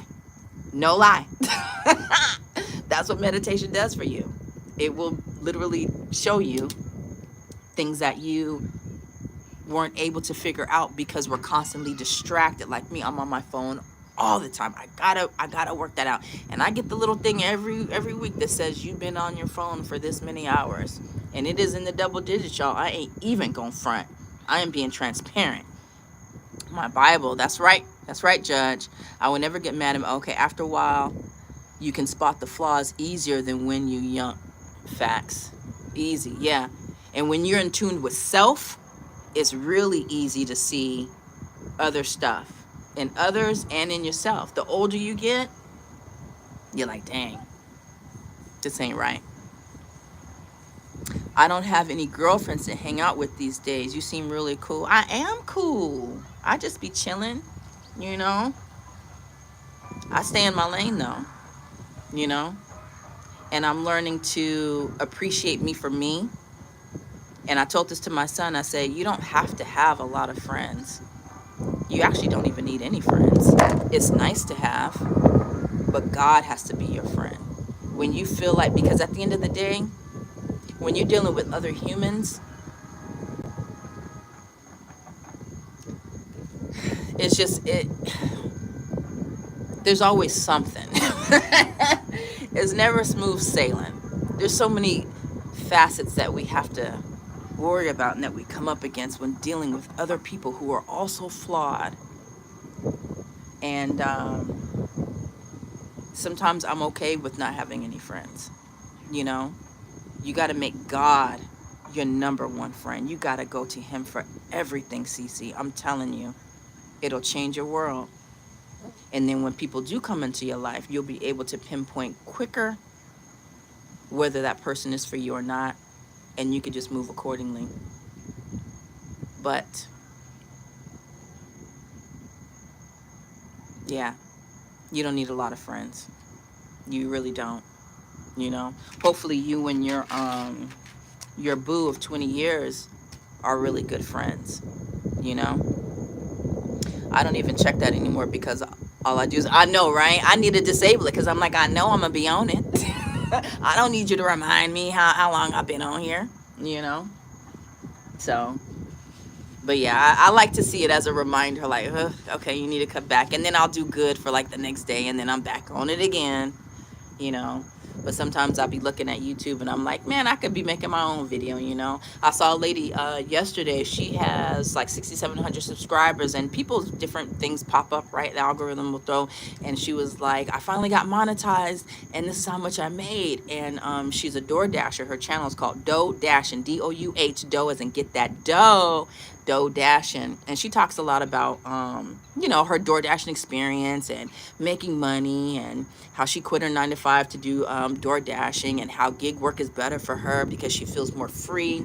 That's what meditation does for you. It will literally show you things that you weren't able to figure out, because we're constantly distracted. Like me, I'm on my phone all the time. I gotta work that out. And I get the little thing every week that says you've been on your phone for this many hours, and it is in the double digits, y'all. I ain't even gonna front. I am being transparent. My Bible, that's right, Judge. I would never get mad at him. Okay, after a while, you can spot the flaws easier than when you're young. Facts. Easy, yeah. And when you're in tune with self, it's really easy to see other stuff in others and in yourself. The older you get, you're like, dang, this ain't right. I don't have any girlfriends to hang out with these days. You seem really cool. I am cool. I just be chilling, you know. I stay in my lane though, you know. And I'm learning to appreciate me for me. And I told this to my son. I said, you don't have to have a lot of friends. You actually don't even need any friends. It's nice to have, but God has to be your friend. When you feel like, because at the end of the day, when you're dealing with other humans, it's just, there's always something. It's never smooth sailing. There's so many facets that we have to worry about and that we come up against when dealing with other people who are also flawed. And sometimes I'm okay with not having any friends. You know, you got to make God your number one friend. You got to go to him for everything, Cece. I'm telling you, it'll change your world. And then when people do come into your life, you'll be able to pinpoint quicker whether that person is for you or not, and you could just move accordingly. But yeah, you don't need a lot of friends. You really don't. You know, hopefully you and your boo of 20 years are really good friends. You know, I don't even check that anymore because all I do is, I know, right? I need to disable it because I'm like, I know I'm gonna be on it. I don't need you to remind me how long I've been on here, you know. So, but yeah, I like to see it as a reminder, like, okay, you need to cut back, and then I'll do good for like the next day, and then I'm back on it again, you know. But sometimes I'll be looking at YouTube and I'm like, man, I could be making my own video, you know. I saw a lady yesterday. She has like 6,700 subscribers, and people's different things pop up, right? The algorithm will throw. And she was like, I finally got monetized, and this is how much I made. And she's a Door Dasher. Her channel is called Dough Dashin', DOUH, dough as in get that dough. Dough Dashing, and she talks a lot about you know, her door dashing experience and making money, and how she quit her 9-to-5 to do door dashing, and how gig work is better for her because she feels more free,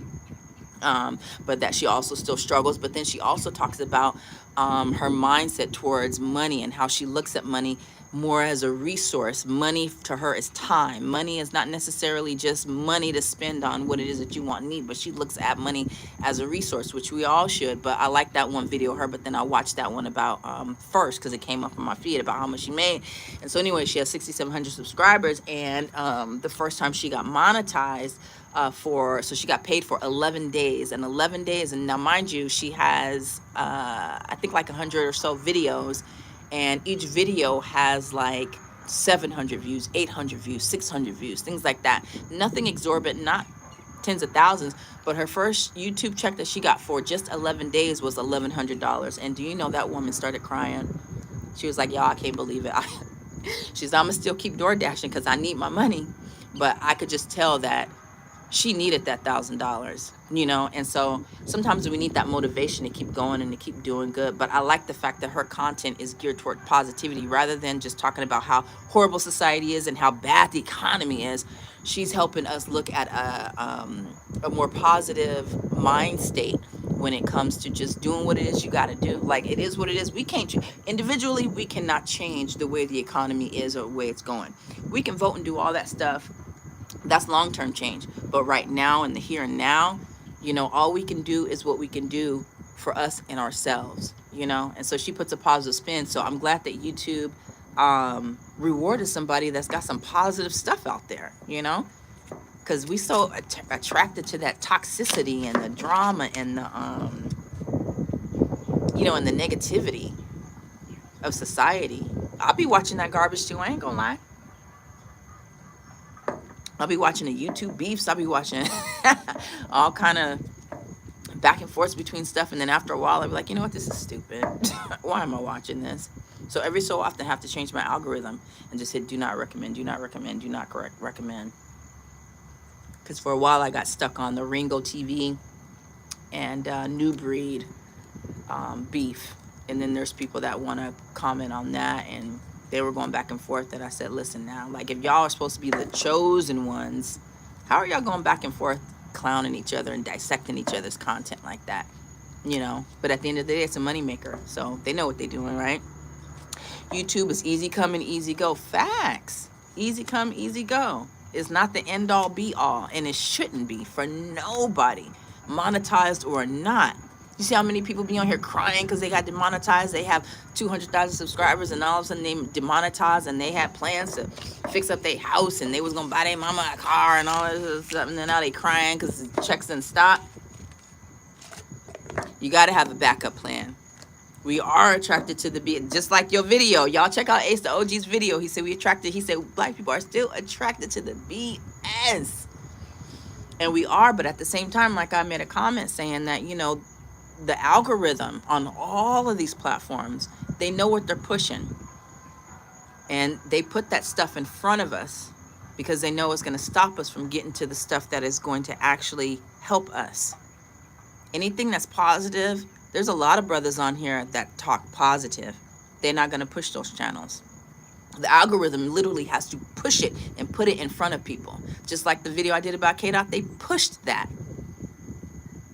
but that she also still struggles. But then she also talks about her mindset towards money and how she looks at money more as a resource. Money to her is time. Money is not necessarily just money to spend on what it is that you want and need, but she looks at money as a resource, which we all should. But I like that one video of her, but then I watched that one about first because it came up on my feed about how much she made. And so anyway, she has 6,700 subscribers, and the first time she got monetized, so she got paid for 11 days, and 11 days, and now mind you, she has I think like 100 or so videos, and each video has like 700 views, 800 views, 600 views, things like that. Nothing exorbitant, not tens of thousands, but her first YouTube check that she got for just 11 days was $1,100. And do you know that woman started crying? She was like, y'all, I can't believe it. She's, I'm gonna still keep door dashing because I need my money. But I could just tell that she needed that $1,000, you know. And so sometimes we need that motivation to keep going and to keep doing good. But I like the fact that her content is geared toward positivity rather than just talking about how horrible society is and how bad the economy is. She's helping us look at a more positive mind state when it comes to just doing what it is you got to do. Like, it is what it is. We can't individually, we cannot change the way the economy is or the way it's going. We can vote and do all that stuff. That's long-term change. But right now, in the here and now, you know, all we can do is what we can do for us and ourselves, you know. And so she puts a positive spin. So I'm glad that YouTube rewarded somebody that's got some positive stuff out there, you know, because we so attracted to that toxicity and the drama and the you know, and the negativity of society. I'll be watching that garbage too, I ain't gonna lie. I'll be watching the YouTube beefs. I'll be watching all kind of back and forth between stuff. And then after a while, I'll be like, you know what? This is stupid. Why am I watching this? So every so often I have to change my algorithm and just hit do not recommend, do not recommend, do not recommend. Because for a while I got stuck on the Ringo TV and New Breed beef. And then there's people that want to comment on that, and they were going back and forth. That I said, listen now, like, if y'all are supposed to be the chosen ones, how are y'all going back and forth clowning each other and dissecting each other's content like that? You know, but at the end of the day, it's a moneymaker, so they know what they're doing, right? YouTube is easy come and easy go. Facts. Easy come, easy go. It's not the end all be all, and it shouldn't be for nobody, monetized or not. You see how many people be on here crying because they got demonetized? They have 200,000 subscribers, and all of a sudden they demonetized, and they had plans to fix up their house, and they was gonna buy their mama a car and all this stuff, and then now they crying because the checks didn't stop. You got to have a backup plan. We are attracted to the BS, just like your video. Y'all check out Ace the OG's video. He said he said black people are still attracted to the BS. And we are, but at the same time, like I made a comment saying that, you know, the algorithm on all of these platforms, they know what they're pushing. And they put that stuff in front of us because they know it's going to stop us from getting to the stuff that is going to actually help us. Anything that's positive, there's a lot of brothers on here that talk positive. They're not going to push those channels. The algorithm literally has to push it and put it in front of people. Just like the video I did about K-Dot, they pushed that.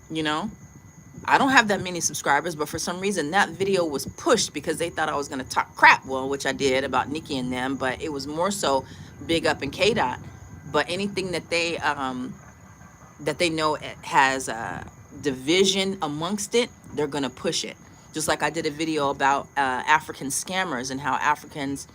You know? I don't have that many subscribers, but for some reason that video was pushed because they thought I was going to talk crap, well, which I did about Nikki and them, but it was more so big up in K-Dot. But anything that they know it has division amongst it, they're going to push it. Just like I did a video about African scammers and how Africans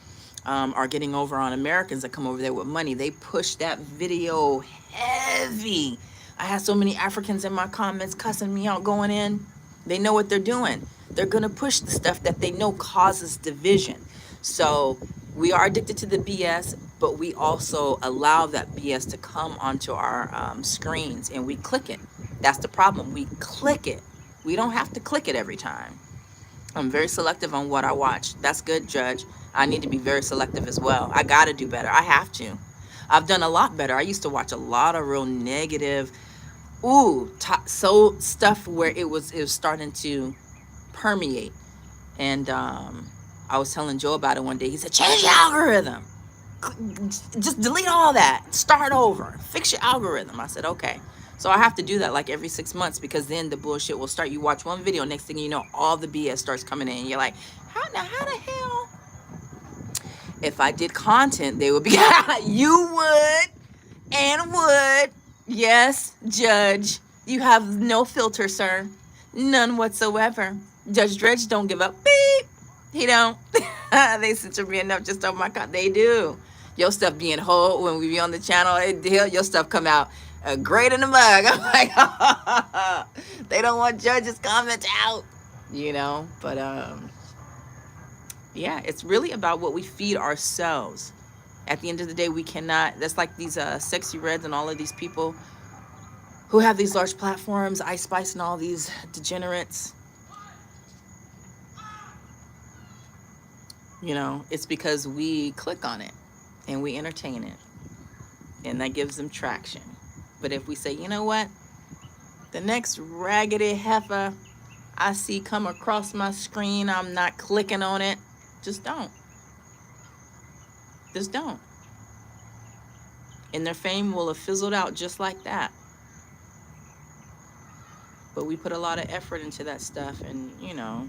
are getting over on Americans that come over there with money. They pushed that video heavy. I had so many Africans in my comments cussing me out going in. They know what they're doing. They're going to push the stuff that they know causes division. So we are addicted to the BS, but we also allow that BS to come onto our screens and we click it. That's the problem. We click it. We don't have to click it every time. I'm very selective on what I watch. That's good, Judge. I need to be very selective as well. I got to do better. I have to. I've done a lot better. I used to watch a lot of real negative, stuff where it was starting to permeate. And I was telling Joe about it one day. He said, change your algorithm. Just delete all that. Start over. Fix your algorithm. I said, okay. So I have to do that like every 6 months because then the bullshit will start. You watch one video, next thing you know, all the BS starts coming in. You're like, how the hell? If I did content, they would be, you would and would. Yes, Judge. You have no filter, sir. None whatsoever. Judge Dredge don't give up. Beep. He don't. They censor me enough just on my content. They do. Your stuff being whole when we be on the channel, your stuff come out great in the mug. I'm like, they don't want Judge's comments out, you know. But yeah, it's really about what we feed ourselves. At the end of the day, we cannot. That's like these Sexy Reds and all of these people who have these large platforms, Ice Spice and all these degenerates. You know, it's because we click on it and we entertain it, and that gives them traction. But if we say, you know what, the next raggedy heifer I see come across my screen, I'm not clicking on it, just don't. Just don't. And their fame will have fizzled out just like that. But we put a lot of effort into that stuff, and you know,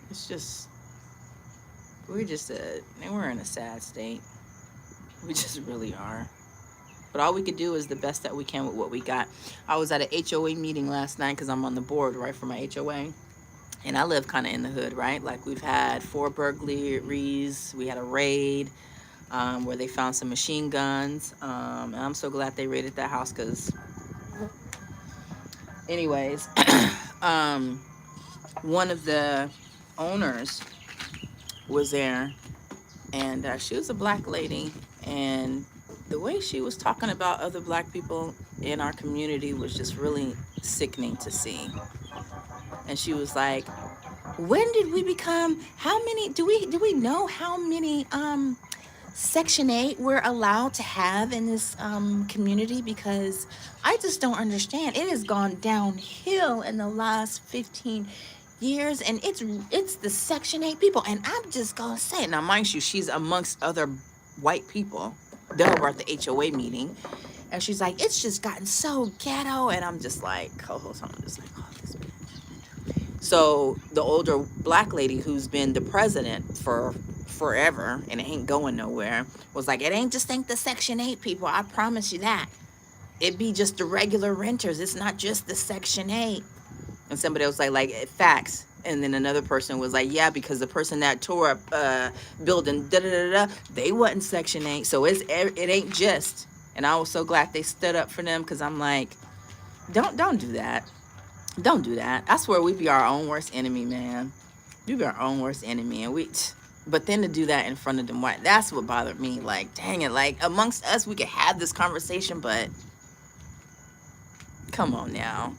it's just, we're in a sad state. We just really are. But all we could do is the best that we can with what we got. I was at an HOA meeting last night because I'm on the board, right, for my HOA. And I live kind of in the hood, right? Like, we've had 4 burglaries. We had a raid where they found some machine guns. And I'm so glad they raided that house because, anyways, one of the owners was there. And she was a black lady. And the way she was talking about other black people in our community was just really sickening to see. And she was like, when did we become, how many, do we know how many Section 8 we're allowed to have in this community, because I just don't understand. It has gone downhill in the last 15 years, and it's the Section 8 people. And I'm just gonna say, now mind you, she's amongst other white people that were at the HOA meeting, and she's like, it's just gotten so ghetto. And I'm just like, co-host, I'm just like, oh, this bitch. So the older black lady who's been the president for forever and it ain't going nowhere was like, it ain't the Section 8 people, I promise you that. It be just the regular renters, it's not just the Section 8. And somebody else like facts. And then another person was like, yeah, because the person that tore up building they wasn't Section 8. So it ain't just. And I was so glad they stood up for them, because I'm like, don't do that. Don't do that. I swear we be our own worst enemy, man. We be our own worst enemy. And but then to do that in front of them white, that's what bothered me. Like, dang it, like amongst us we could have this conversation, but come on now.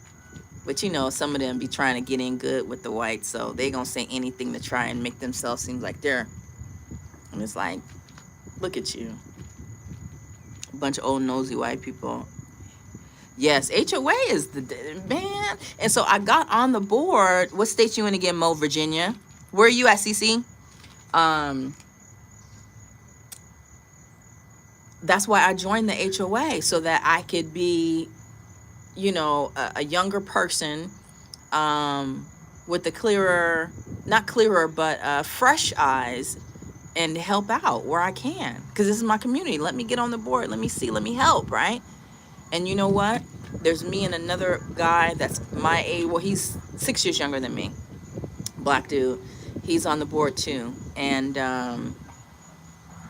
But you know, some of them be trying to get in good with the whites, so they gonna say anything to try and make themselves seem like they're, and it's like, look at you, a bunch of old nosy white people. Yes, HOA is the man. And so I got on the board. What state you in again, Mo? Virginia. Where are you at, CC? That's why I joined the HOA, so that I could be, you know, a younger person, with the clearer, not clearer, but fresh eyes, and help out where I can, because this is my community. Let me get on the board. Let me see. Let me help, right? And you know what? There's me and another guy that's my age. Well, he's 6 years younger than me. Black dude. He's on the board too. And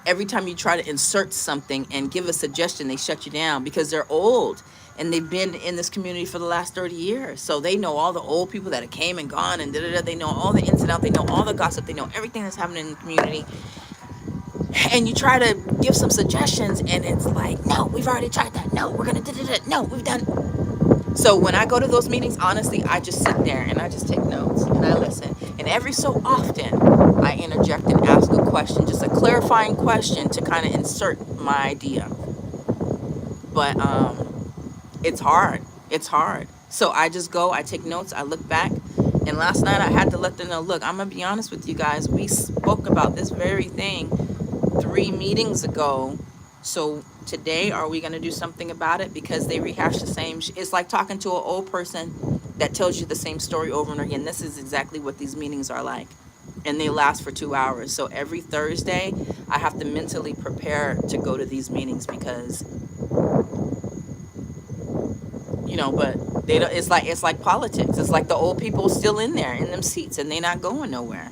every time you try to insert something and give a suggestion, they shut you down, because they're old and they've been in this community for the last 30 years. So they know all the old people that have came and gone and da-da-da. They know all the ins and outs. They know all the gossip. They know everything that's happening in the community. And you try to give some suggestions, and it's like, no, we've already tried that. No, we're gonna da-da-da. No, we've done. So when I go to those meetings, honestly, I just sit there and I just take notes and I listen. And every so often, I interject and ask a question, just a clarifying question to kind of insert my idea. But it's hard. It's hard. So I just go, I take notes, I look back. And last night I had to let them know, look, I'm gonna be honest with you guys. We spoke about this very thing 3 meetings ago. So today, are we going to do something about it? Because they rehash the same. It's like talking to an old person that tells you the same story over and again. This is exactly what these meetings are like. And they last for 2 hours. So every Thursday, I have to mentally prepare to go to these meetings, because, you know, but they don't, it's like politics. It's like the old people still in there in them seats, and they're not going nowhere.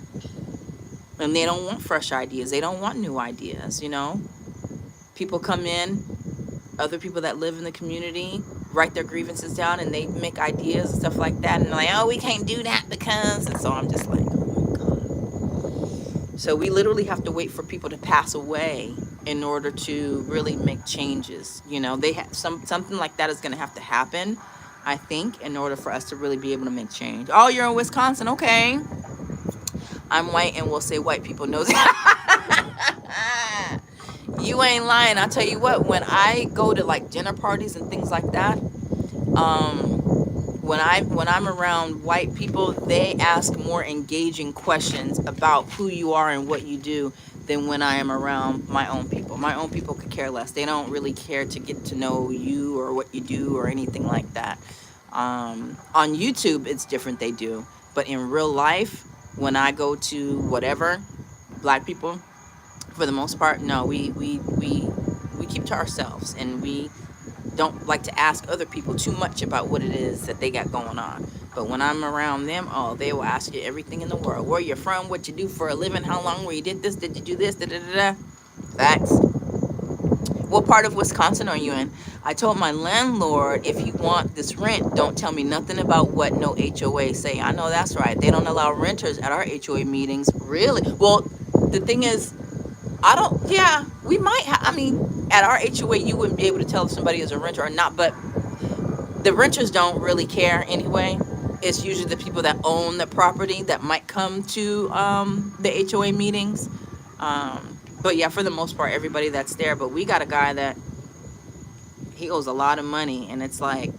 And they don't want fresh ideas. They don't want new ideas, you know. People come in, other people that live in the community, write their grievances down, and they make ideas and stuff like that. And they're like, oh, we can't do that because. And so I'm just like, oh my God. So we literally have to wait for people to pass away in order to really make changes. You know, they have something like that is going to have to happen, I think, in order for us to really be able to make change. Oh, you're in Wisconsin. Okay. I'm white, and we'll say white people know that. You ain't lying. I'll tell you what, when I go to like dinner parties and things like that, when I'm around white people, they ask more engaging questions about who you are and what you do than when I am around my own people. My own people could care less. They don't really care to get to know you or what you do or anything like that. On YouTube, it's different. They do. But in real life, when I go to whatever, black people, for the most part, no, we keep to ourselves, and we don't like to ask other people too much about what it is that they got going on. But when I'm around them, oh, they will ask you everything in the world. Where you're from, what you do for a living, how long were you did this, did you do this, da-da-da-da. Facts. What part of Wisconsin are you in? I told my landlord, if you want this rent, don't tell me nothing about what no HOA say. I know that's right. They don't allow renters at our HOA meetings. Really? Well, the thing is, we might I mean, at our HOA, you wouldn't be able to tell if somebody is a renter or not, but the renters don't really care anyway. It's usually the people that own the property that might come to the HOA meetings. But yeah, for the most part, everybody that's there. But we got a guy that he owes a lot of money, and it's like,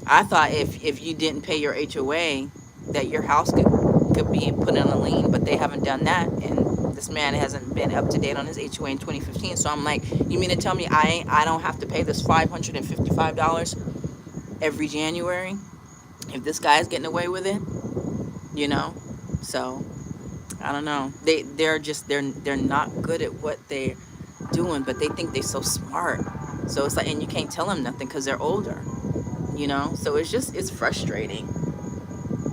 I thought if you didn't pay your HOA, that your house could be put in a lien, but they haven't done that, and this man hasn't been up to date on his HOA in 2015. So I'm like, you mean to tell me I don't have to pay this $555 every January if this guy's getting away with it? You know, so I don't know. They're not good at what they're doing, but they think they're so smart. So it's like, and you can't tell them nothing because they're older. You know, so it's frustrating.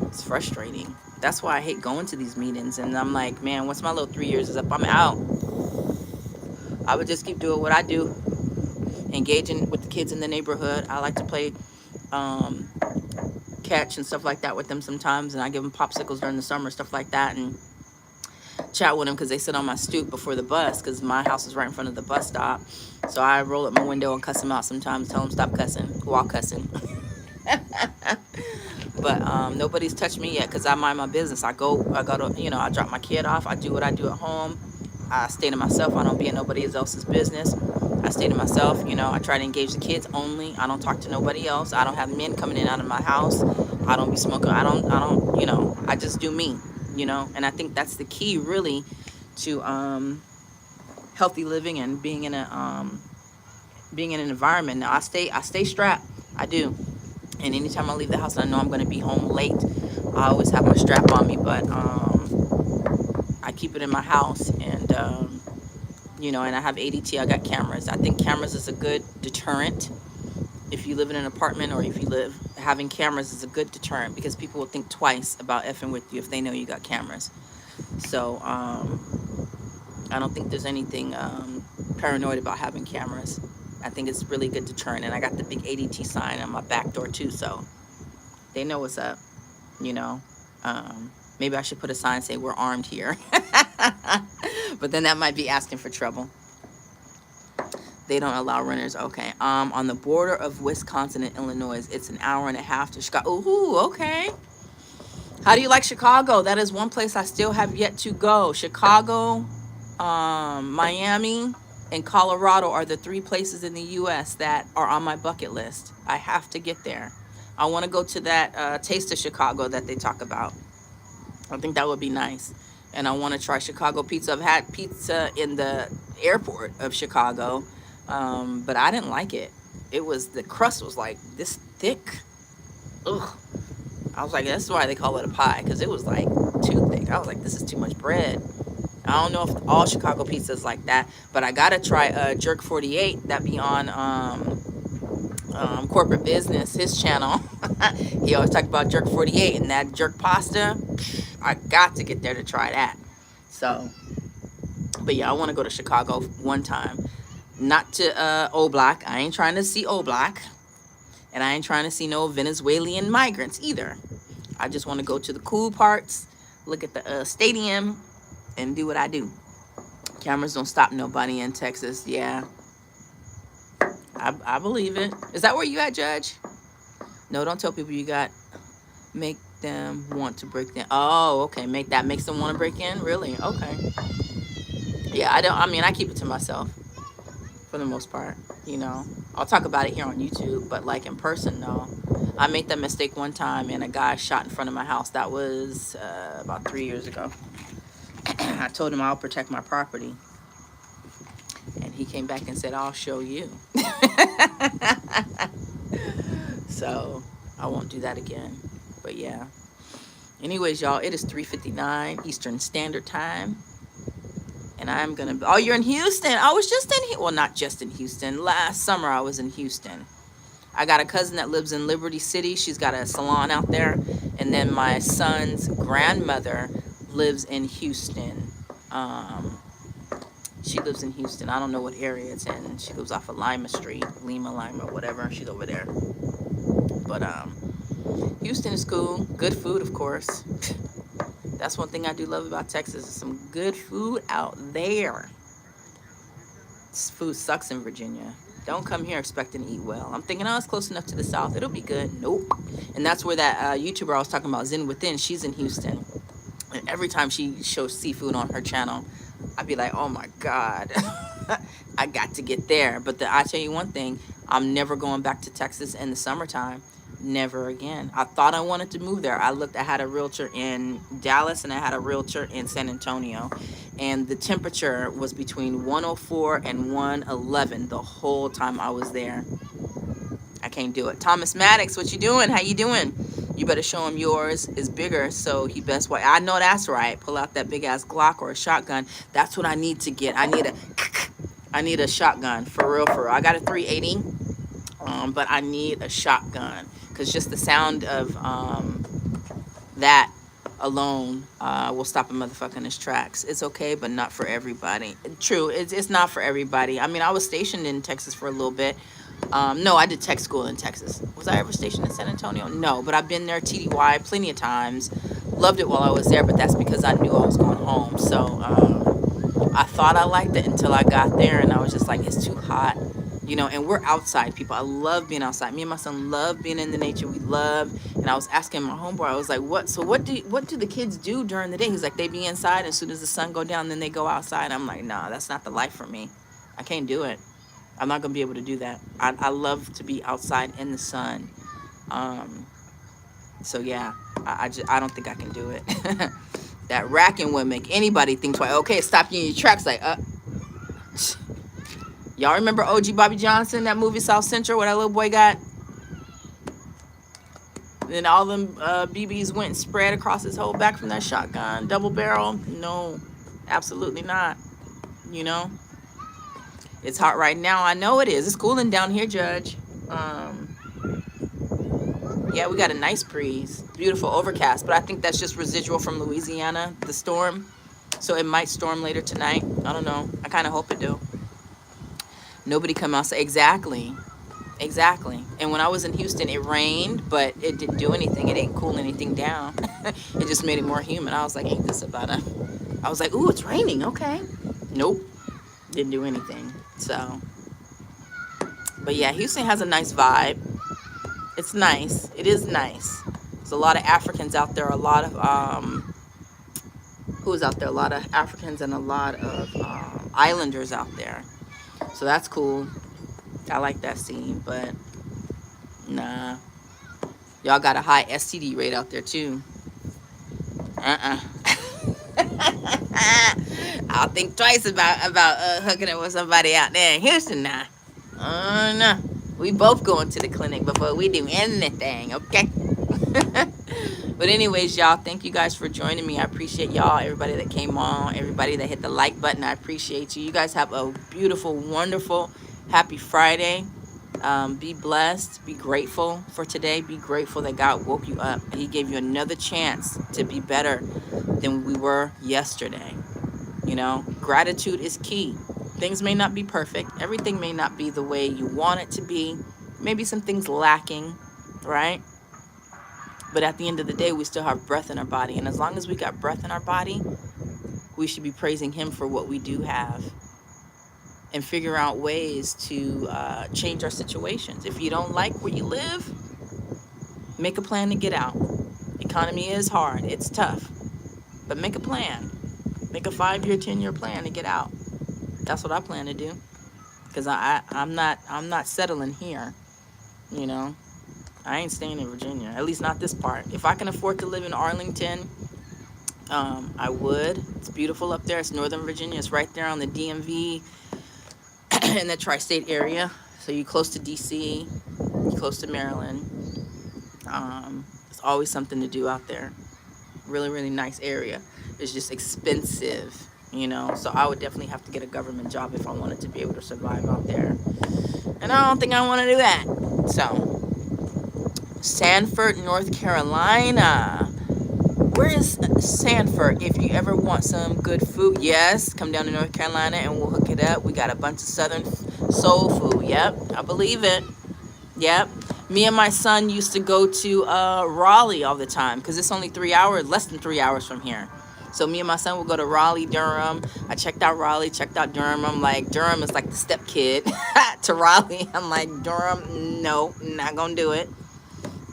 It's frustrating. That's why I hate going to these meetings. And I'm like, man, once my little 3 years is up, I'm out. I would just keep doing what I do, engaging with the kids in the neighborhood. I like to play catch and stuff like that with them sometimes, and I give them popsicles during the summer, stuff like that, and chat with them because they sit on my stoop before the bus, because my house is right in front of the bus stop. So I roll up my window and cuss them out sometimes, tell them stop cussing while cussing. But nobody's touched me yet because I mind my business. I go to, I drop my kid off. I do what I do at home. I stay to myself. I don't be in nobody else's business. I stay to myself. I try to engage the kids only. I don't talk to nobody else. I don't have men coming in and out of my house. I don't be smoking. I don't, I just do me, and I think that's the key really to healthy living and being in an environment. Now I stay strapped. I do. And anytime I leave the house and I know I'm going to be home late, I always have my strap on me. But I keep it in my house, and and I have ADT. I got cameras. I think cameras is a good deterrent. If you live in an apartment, or if you having cameras is a good deterrent, because people will think twice about effing with you if they know you got cameras. So I don't think there's anything paranoid about having cameras. I think it's really good deterrent. And I got the big ADT sign on my back door too, so they know what's up. Maybe I should put a sign say we're armed here. But then that might be asking for trouble. They don't allow renters. Okay. On the border of Wisconsin and Illinois, it's an hour and a half to Chicago. Ooh, okay. How do you like Chicago? That is one place I still have yet to go. Chicago, Miami, and Colorado are the 3 places in the U.S. that are on my bucket list. I have to get there. I want to go to that Taste of Chicago that they talk about. I think that would be nice. And I want to try Chicago pizza. I've had pizza in the airport of Chicago, but I didn't like it. The crust was like this thick. Ugh. I was like, that's why they call it a pie, because it was like too thick. I was like, this is too much bread. I don't know if all Chicago pizza is like that, but I gotta try Jerk 48 that be on Corporate Business, his channel. He always talk about Jerk 48 and that jerk pasta. I got to get there to try that. So, but yeah, I want to go to Chicago one time. Not to O Block. I ain't trying to see O Block. And I ain't trying to see no Venezuelan migrants either. I just want to go to the cool parts, look at the stadium, and do what I do. Cameras don't stop nobody in Texas. Yeah. I believe it. Is that where you at, Judge? No, don't tell people you got. Make them want to break in. Oh, okay. Makes them want to break in? Really? Okay. Yeah, I keep it to myself for the most part. I'll talk about it here on YouTube, but like in person, no. I made that mistake one time, and a guy shot in front of my house. That was about 3 years ago. I told him I'll protect my property, and he came back and said, I'll show you. So I won't do that again. But yeah. Anyways, y'all, it is 3:59 Eastern Standard Time. And I'm going to... Oh, you're in Houston. I was just in... Well, not just in Houston. Last summer, I was in Houston. I got a cousin that lives in Liberty City. She's got a salon out there. And then my son's grandmother lives in Houston. She lives in Houston. I don't know what area it's in. She lives off of Lima Street. Lima, whatever. She's over there. But Houston is cool. Good food, of course. That's one thing I do love about Texas, is some good food out there. This food sucks in Virginia. Don't come here expecting to eat well. I'm thinking, it's close enough to the South. It'll be good. Nope. And that's where that YouTuber I was talking about, Zen Within, she's in Houston. And every time she shows seafood on her channel, I'd be like, oh my God, I got to get there. But I tell you one thing, I'm never going back to Texas in the summertime. Never again. I thought I wanted to move there. I had a realtor in Dallas and I had a realtor in San Antonio. And the temperature was between 104 and 111 the whole time I was there. I can't do it. Thomas Maddox, what you doing? How you doing? You better show him yours is bigger, so he best wait. I know that's right. Pull out that big ass Glock or a shotgun. That's what I need to get. I need a shotgun for real, for real. I got a 380, but I need a shotgun because just the sound of that alone will stop a motherfucker in his tracks. It's okay, but not for everybody. True, it's not for everybody. I mean, I was stationed in Texas for a little bit. No, I did tech school in Texas. Was I ever stationed in San Antonio? No, but I've been there TDY plenty of times. Loved it while I was there, but that's because I knew I was going home. So I thought I liked it until I got there, and I was just like, it's too hot. You know, and we're outside people. I love being outside. Me and my son love being in the nature. We love, and I was asking my homeboy, I was like, what do the kids do during the day? He's like, they be inside, and as soon as the sun go down, then they go outside. I'm like, nah, that's not the life for me. I can't do it. I'm not gonna be able to do that. I love to be outside in the sun. So yeah, I don't think I can do it. That racking would make anybody think twice. Okay, stop you in your tracks. Like, y'all remember OG Bobby Johnson, that movie South Central, where that little boy got? Then all them BBs went and spread across his whole back from that shotgun, double barrel. No, absolutely not. You know, it's hot right now. I know it is. It's cooling down here, Judge. Yeah, we got a nice breeze. Beautiful overcast, but I think that's just residual from Louisiana, the storm. So it might storm later tonight. I don't know. I kind of hope it do. Nobody come outside. Exactly. And when I was in Houston, it rained, but it didn't do anything. It didn't cool anything down. It just made it more humid. I was like, ain't this about it? I was like, ooh, it's raining. Okay. Nope. Didn't do anything. So, but yeah, Houston has a nice vibe. It's nice. It is nice. There's a lot of Africans out there. A lot of who's out there? A lot of Africans and a lot of islanders out there. So that's cool. I like that scene, but nah. Y'all got a high STD rate out there too. I'll think twice about hooking up with somebody out there in Houston now. No. We both going to the clinic before we do anything, okay? But anyways, y'all, thank you guys for joining me. I appreciate y'all, everybody that came on, everybody that hit the like button. I appreciate you. You guys have a beautiful, wonderful, happy Friday. Be blessed. Be grateful for today. Be grateful that God woke you up. He gave you another chance to be better than we were yesterday. You know, gratitude is key. Things may not be perfect. Everything may not be the way you want it to be. Maybe some things lacking, right? But at the end of the day, we still have breath in our body. And as long as we got breath in our body, we should be praising him for what we do have and figure out ways to change our situations. If you don't like where you live, make a plan to get out. Economy is hard. It's tough. But make a plan. Make a 5-year, 10-year plan to get out. That's what I plan to do. Because I'm not settling here. You know, I ain't staying in Virginia. At least not this part. If I can afford to live in Arlington, I would. It's beautiful up there. It's Northern Virginia. It's right there on the DMV in the tri-state area. So you're close to DC. You're close to Maryland. There's always something to do out there. Really, really nice area. It's just expensive, you know. So I would definitely have to get a government job if I wanted to be able to survive out there. And I don't think I want to do that. So, Sanford, North Carolina. Where is Sanford? If you ever want some good food, yes, come down to North Carolina and we'll hook it up. We got a bunch of Southern soul food. Yep, I believe it. Yep. Me and my son used to go to Raleigh all the time because it's only less than 3 hours from here. So me and my son would go to Raleigh, Durham. I checked out Raleigh, checked out Durham. I'm like, Durham is like the step kid to Raleigh. I'm like, Durham, no, not gonna do it.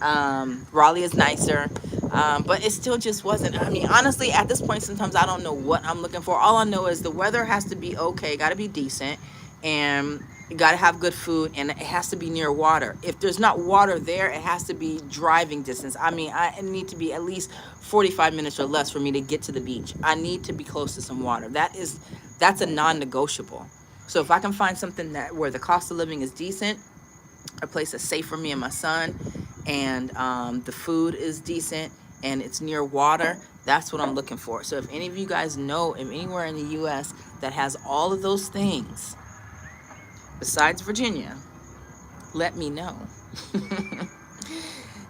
Raleigh is nicer, but it still just wasn't. I mean, honestly, at this point, sometimes I don't know what I'm looking for. All I know is the weather has to be okay, got to be decent, and you got to have good food, and it has to be near water. If there's not water there, it has to be driving distance. I mean, I need to be at least 45 minutes or less for me to get to the beach. I need to be close to some water. That's a non-negotiable. So if I can find something that where the cost of living is decent, a place that's safe for me and my son, and the food is decent and it's near water, that's what I'm looking for. So if any of you guys know of anywhere in the US that has all of those things besides Virginia, let me know.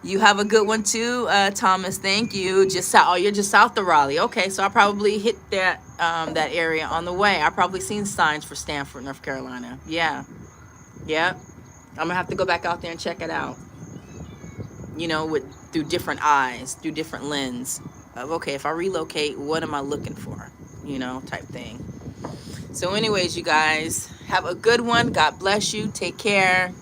You have a good one too, Thomas. Thank you. Just south. Oh, you're just south of Raleigh. Okay, so I probably hit that area on the way. I probably seen signs for Stanford, North Carolina. Yeah, yeah. I'm gonna have to go back out there and check it out. You know, through different eyes, through different lens of, okay, if I relocate, what am I looking for? You know, type thing. So anyways, you guys have a good one. God bless you. Take care.